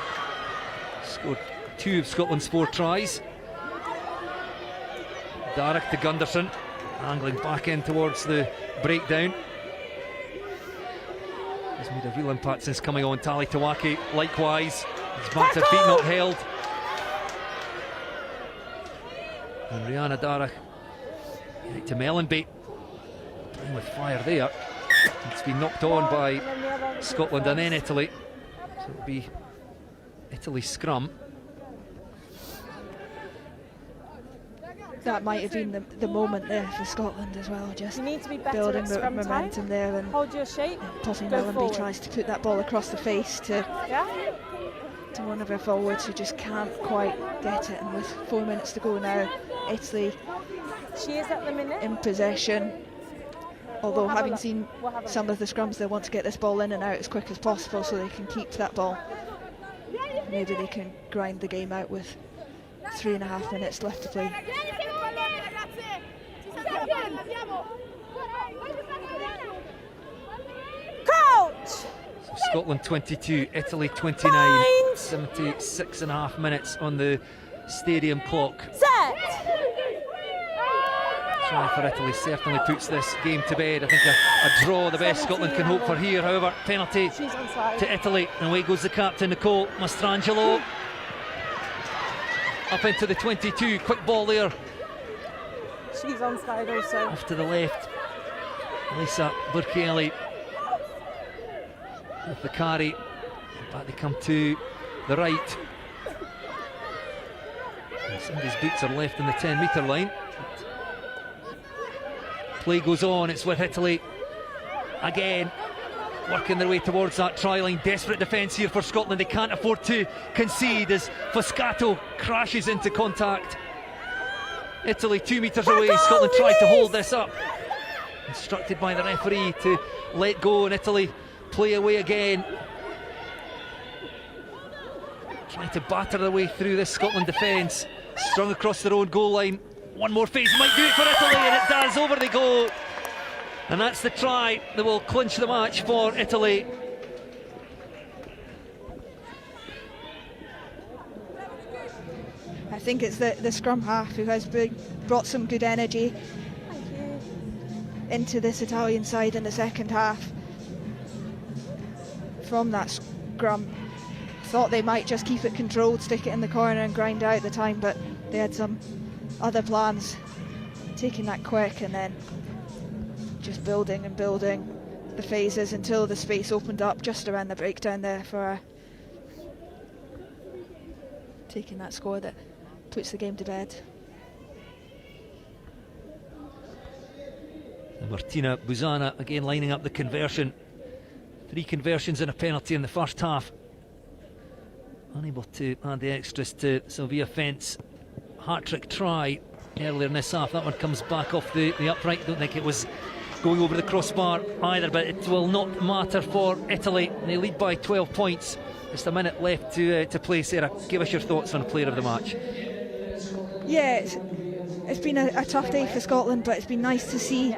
Scored 2 of Scotland's 4 tries. Darragh to Gunderson. Angling back in towards the breakdown. He's made a real impact since coming on. Tali Tawaki likewise. His back to feet not held. And Rihanna Darragh right to Mellenby. Playing with fire there. It's been knocked on by Scotland and then Italy. So it'll be Italy's scrum. That might have been the moment there for Scotland as well. Just You need to be better building at scrum momentum time. there, and Hold your shape. Poppy Go Mellenby forward. tries to put that ball across the face to one of her forwards who just can't quite get it. And with 4 minutes to go now, Italy She is at the minute. in possession. Although We'll have a having look. seen We'll have a some of the scrums, they want to get this ball in and out as quick as possible so they can keep that ball. Maybe they can grind the game out with 3.5 minutes left to play. Coach! So Scotland 22, Italy 29. Bind. 76.5 minutes on the stadium clock. Set! Try for Italy certainly puts this game to bed. I think a draw, the best Scotland can hope for here. However, penalty She's onside. to Italy, and away goes the captain, Nicole Mastrangelo. Up into the 22, quick ball there, She's onside also. off to the left. Lisa Burkelly with the carry. Back they come to the right. And Cindy's boots are left in the 10-metre line. Play goes on, it's with Italy again, working their way towards that try line. Desperate defence here for Scotland. They can't afford to concede as Foscato crashes into contact. Italy 2 metres away. Scotland tried to hold this up. Instructed by the referee to let go, and Italy play away again. Trying to batter their way through this Scotland defence. Strung across their own goal line. One more phase might do it for Italy, and it does. Over they go. And that's the try that will clinch the match for Italy. I think it's the scrum half who has brought some good energy into this Italian side in the second half. From that scrum, thought they might just keep it controlled, stick it in the corner and grind out the time, but they had some other plans, taking that quick and then just building and building the phases until the space opened up just around the breakdown there for her. Taking that score that puts the game to bed. And Martina Buzana again lining up the conversion. 3 conversions and a penalty in the first half. Unable to add the extras to Sylvia Fent's hat-trick try. earlier in this half. That one comes back off the upright. Don't think it was going over the crossbar either, but it will not matter for Italy. They lead by 12 points. Just a minute left to play. Sarah, give us your thoughts on player of the match. Yeah, it's been a tough day for Scotland, but it's been nice to see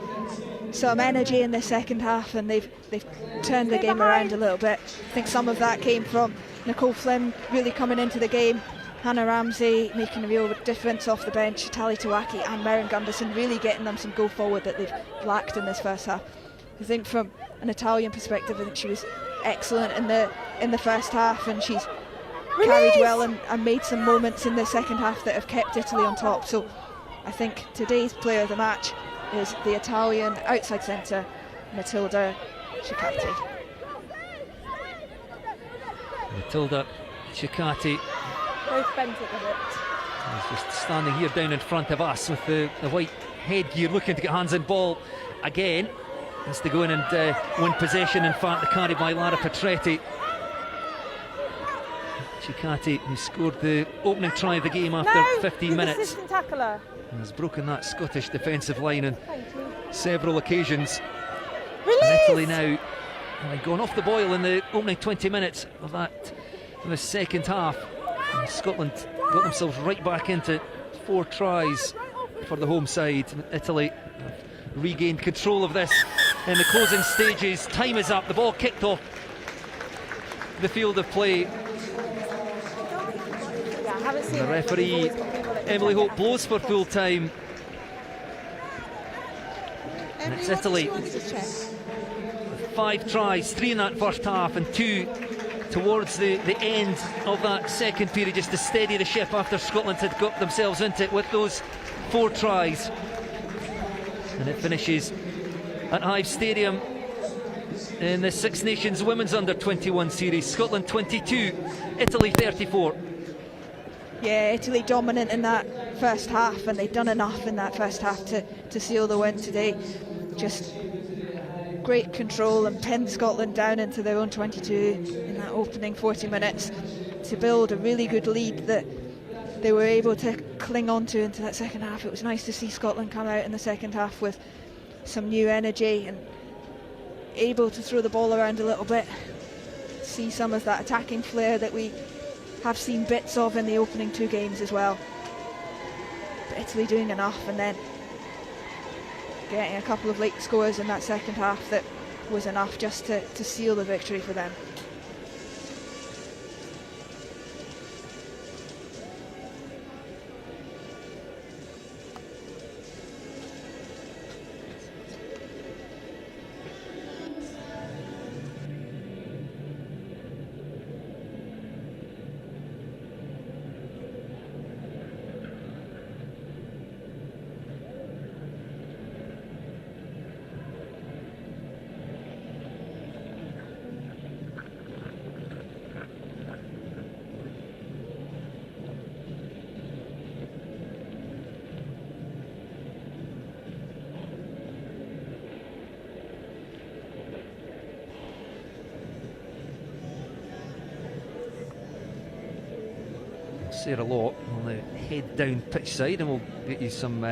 some energy in the second half, and they've turned the game around a little bit. I think some of that came from Nicole Flynn really coming into the game, Hannah Ramsey making a real difference off the bench, Tali Tawaki and Merrin Gunderson really getting them some go forward that they've lacked in this first half. I think from an Italian perspective, I think she was excellent in the first half, and she's carried well and made some moments in the second half that have kept Italy on top. So I think today's player of the match is the Italian outside centre, Matilda Ciccati. Matilda Ciccati. Both bent at the hips. He's just standing here down in front of us with the white headgear, looking to get hands on ball again. Has to go in and win possession. In fact, the carry by Lara Petretti. Ciccati, who scored the opening try of the game after 15 minutes, has broken that Scottish defensive line on several occasions. And Italy now gone off the boil in the opening 20 minutes of the second half. And Scotland got themselves right back into 4 tries for the home side. Italy have regained control of this in the closing stages. Time is up. The ball kicked off the field of play. The referee, Emily Hope, blows for full time. And it's Italy. 5 tries, 3 in that first half and 2 towards the end of that second period, just to steady the ship after Scotland had got themselves into it with those 4 tries. And it finishes at Hive Stadium in the Six Nations Women's Under-21 series. Scotland 22, Italy 34. Yeah, Italy dominant in that first half, and they've done enough in that first half to seal the win today. Just great control and pinned Scotland down into their own 22 in that opening 40 minutes to build a really good lead that they were able to cling on to into that second half. It was nice to see Scotland come out in the second half with some new energy and able to throw the ball around a little bit, see some of that attacking flair that we have seen bits of in the opening 2 games as well. But Italy doing enough, and then getting a couple of late scores in that second half that was enough just to seal the victory for them. Sarah Law will head down pitch side, and we'll get you some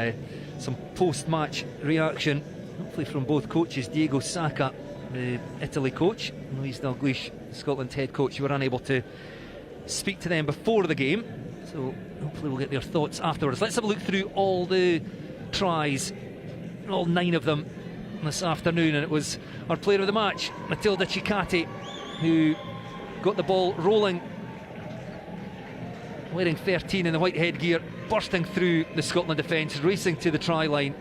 post-match reaction, hopefully from both coaches. Diego Sacca, the Italy coach, and Louise Dalglish, Scotland head coach. You were unable to speak to them before the game, so hopefully we'll get their thoughts afterwards. Let's have a look through all the tries, all 9 of them this afternoon, and it was our player of the match, Matilda Ciccati, who got the ball rolling, wearing 13 in the white headgear, bursting through the Scotland defence, racing to the try line.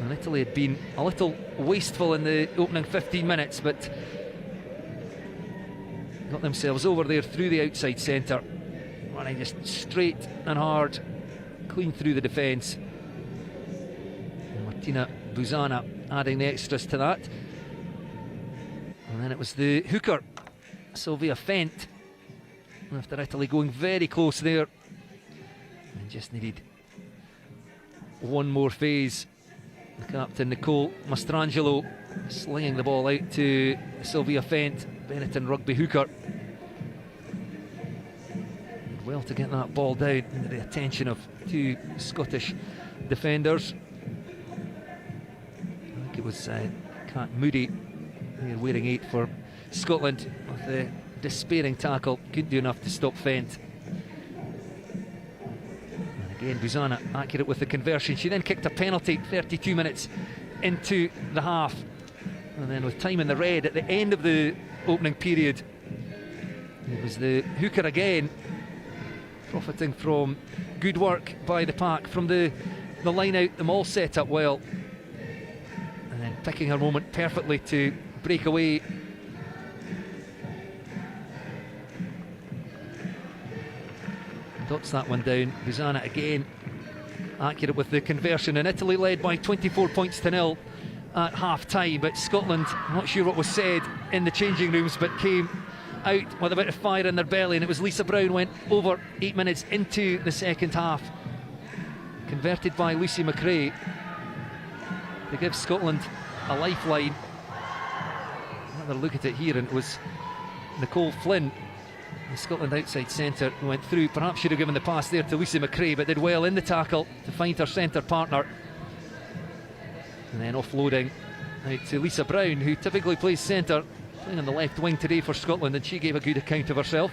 And Italy had been a little wasteful in the opening 15 minutes, but got themselves over there through the outside centre, running just straight and hard, clean through the defence. And Martina Buzana adding the extras to that. And then it was the hooker, Sylvia Fent, after Italy going very close there, and just needed one more phase. The captain Nicole Mastrangelo slinging the ball out to Sylvia Fent, Benetton Rugby hooker. well to get that ball down into the attention of two Scottish defenders. I think it was Kat Moody, wearing 8 for Scotland, with a despairing tackle, couldn't do enough to stop Fent. And again, Buzana accurate with the conversion. She then kicked a penalty 32 minutes into the half, and then with time in the red at the end of the opening period, it was the hooker again, profiting from good work by the pack from the line out. Them all set up well, and then picking her moment perfectly to break away. Dots that one down. Buzana again accurate with the conversion, and Italy led by 24 points to 0 at half time. But Scotland, not sure what was said in the changing rooms, but came out with a bit of fire in their belly, and it was Lisa Brown went over 8 minutes into the second half, converted by Lucy McRae to give Scotland a lifeline. Another look at it here, and it was Nicole Flynn, the Scotland outside centre, who went through. Perhaps should have given the pass there to Lucy McRae, but did well in the tackle to find her centre partner, and then offloading out to Lisa Brown, who typically plays centre, playing on the left wing today for Scotland, and she gave a good account of herself.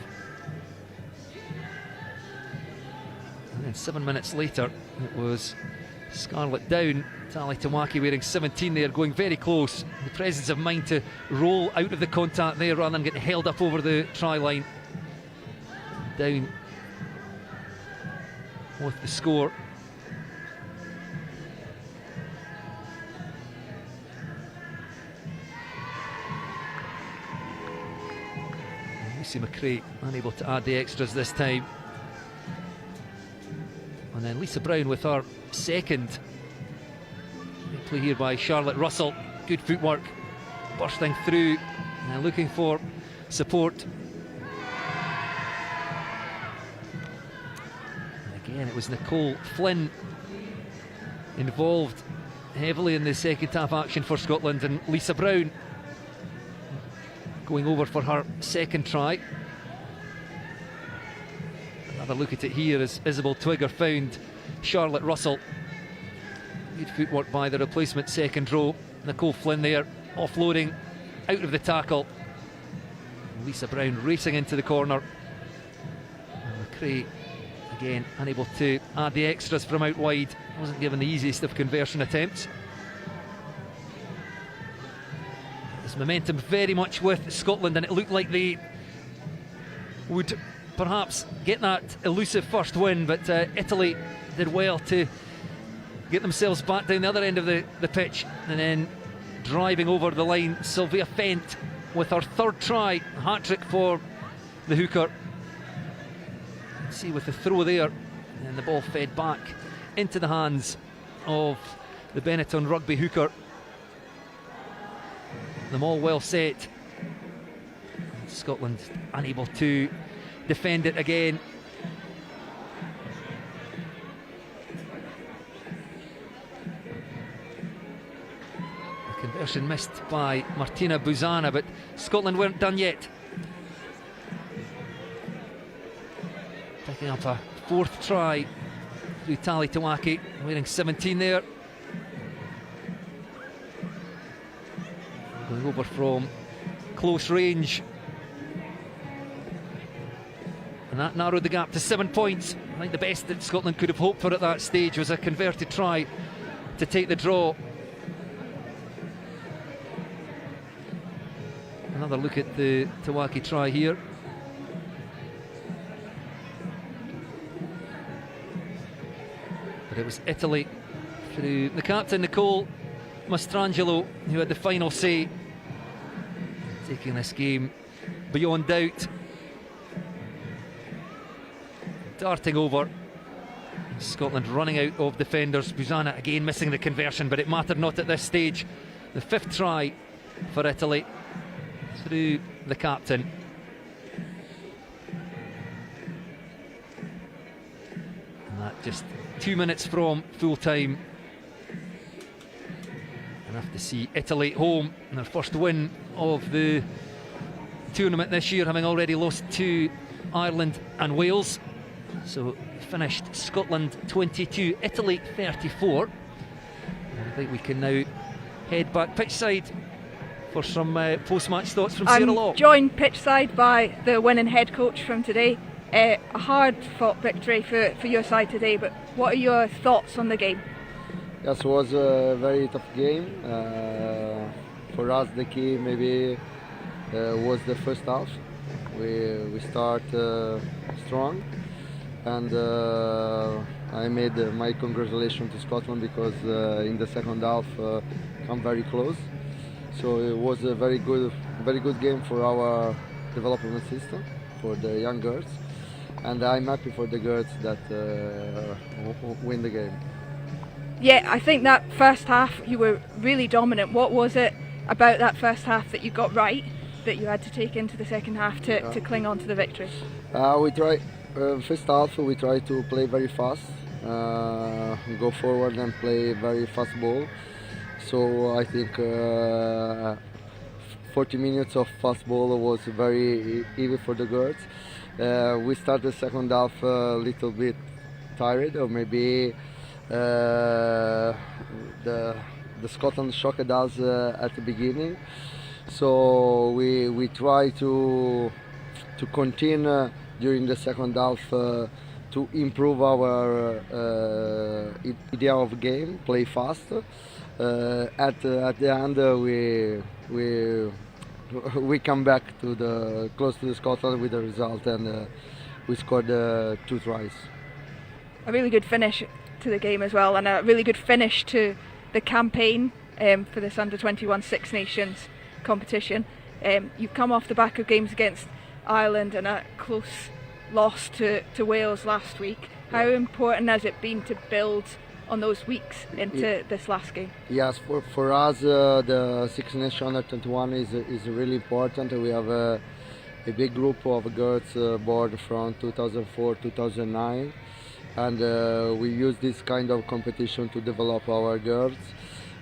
And then 7 minutes later, it was Scarlett Down, Tali Tamaki wearing 17 there, going very close. The presence of mind to roll out of the contact there rather than getting held up over the try line. Down with the score. Lucy McRae unable to add the extras this time. And then Lisa Brown with her second. Good play here by Charlotte Russell. Good footwork, bursting through and looking for support. Again, it was Nicole Flynn involved heavily in the second half action for Scotland, and Lisa Brown going over for her second try. Another look at it here as Isabel Twigger found Charlotte Russell. Good footwork by the replacement second row. Nicole Flynn there, offloading out of the tackle. Lisa Brown racing into the corner. And McRae again unable to add the extras from out wide. Wasn't given the easiest of conversion attempts. This momentum very much with Scotland, and it looked like they would perhaps get that elusive first win, but Italy did well to get themselves back down the other end of the pitch, and then driving over the line, Sylvia Fent with her third try, hat-trick for the hooker. See with the throw there, and the ball fed back into the hands of the Benetton Rugby hooker. Them all well set. Scotland unable to defend it again. The conversion missed by Martina Buzana, but Scotland weren't done yet. Picking up a fourth try through Tali Tamaki, wearing 17 there. Going over from close range. And that narrowed the gap to 7 points. I think the best that Scotland could have hoped for at that stage was a converted try to take the draw. Another look at the Tamaki try here. But it was Italy through the captain, Nicole Mastrangelo, who had the final say, taking this game beyond doubt. Darting over, Scotland running out of defenders. Buzana again missing the conversion, but it mattered not at this stage. The fifth try for Italy through the captain. And that just 2 minutes from full time. Enough to see Italy home in their first win of the tournament this year, having already lost to Ireland and Wales. So finished Scotland 22, Italy 34. I think we can now head back pitchside for some post-match thoughts from Sarah Law. I'm joined pitchside by the winning head coach from today. A hard-fought victory for your side today, but what are your thoughts on the game? Yes, it was a very tough game. For us, the key maybe was the first half. We start strong, and I made my congratulations to Scotland because in the second half come very close. So it was a very good game for our development system, for the young girls, and I'm happy for the girls that win the game. Yeah, I think that first half you were really dominant. What was it about that first half that you got right that you had to take into the second half to cling on to the victory? We try first half. We try to play very fast, go forward and play very fast ball. So I think 40 minutes of fast ball was very easy for the girls. We started the second half a little bit tired, or maybe the Scotland shocked us at the beginning. So we try to continue during the second half to improve our idea of game, play fast. At the end, we come back to close to the Scotland with the result, and we scored 2 tries. A really good finish to the game as well, and a really good finish to the campaign for this under-21 Six Nations competition. You've come off the back of games against Ireland and a close loss to Wales last week. How important has it been to build on those weeks into this last game? Yes, for us the Six Nations under-21 is really important. We have a big group of girls born from 2004-2009, and we use this kind of competition to develop our girls.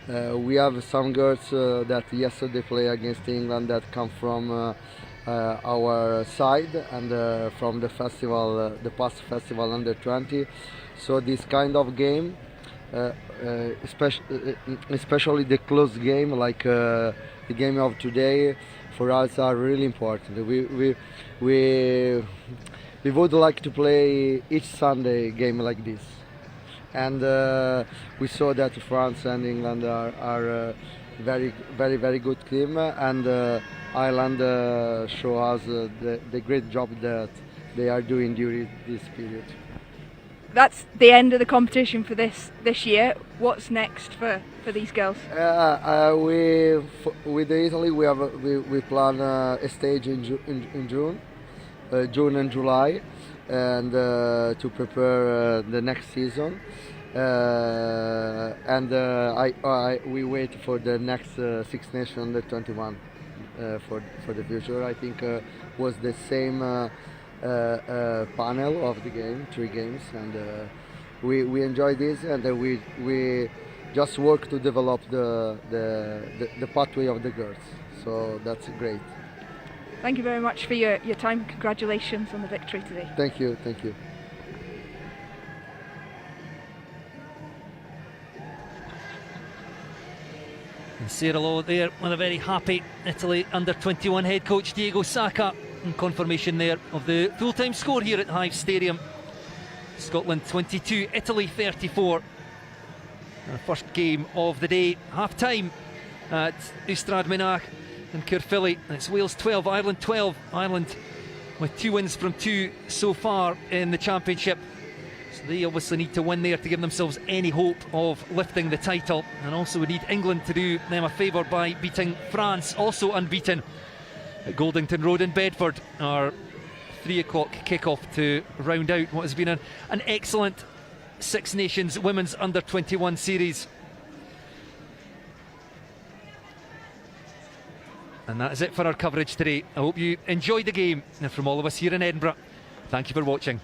We have some girls that yesterday play against England that come from our side and from the festival, the past festival under-20. So this kind of game, especially the close game like the game of today, for us are really important. We would like to play each Sunday game like this, and we saw that France and England are very good team, and Ireland show us the great job that they are doing during this period. That's the end of the competition for this year. What's next for these girls? With Italy, we plan a stage in June and July, and to prepare the next season. And we wait for the next Six Nations under-21 for the future. I think was the same panel of the game, 3 games, and we enjoy this, and we just work to develop the pathway of the girls. So that's great. Thank you very much for your time. Congratulations on the victory today. Thank you. And Sarah Law there with a very happy Italy under-21 head coach Diego Sacca, and confirmation there of the full-time score here at Hive Stadium. Scotland 22, Italy 34. Our first game of the day, half-time at Ystrad Mynach and Caerphilly. It's Wales 12, Ireland 12. Ireland with 2 wins from 2 so far in the championship. So they obviously need to win there to give themselves any hope of lifting the title, and also we need England to do them a favour by beating France, also unbeaten, at Goldington Road in Bedford. Our 3 o'clock kick-off to round out what has been an excellent Six Nations Women's Under-21 series. And that is it for our coverage today. I hope you enjoyed the game, and from all of us here in Edinburgh, thank you for watching.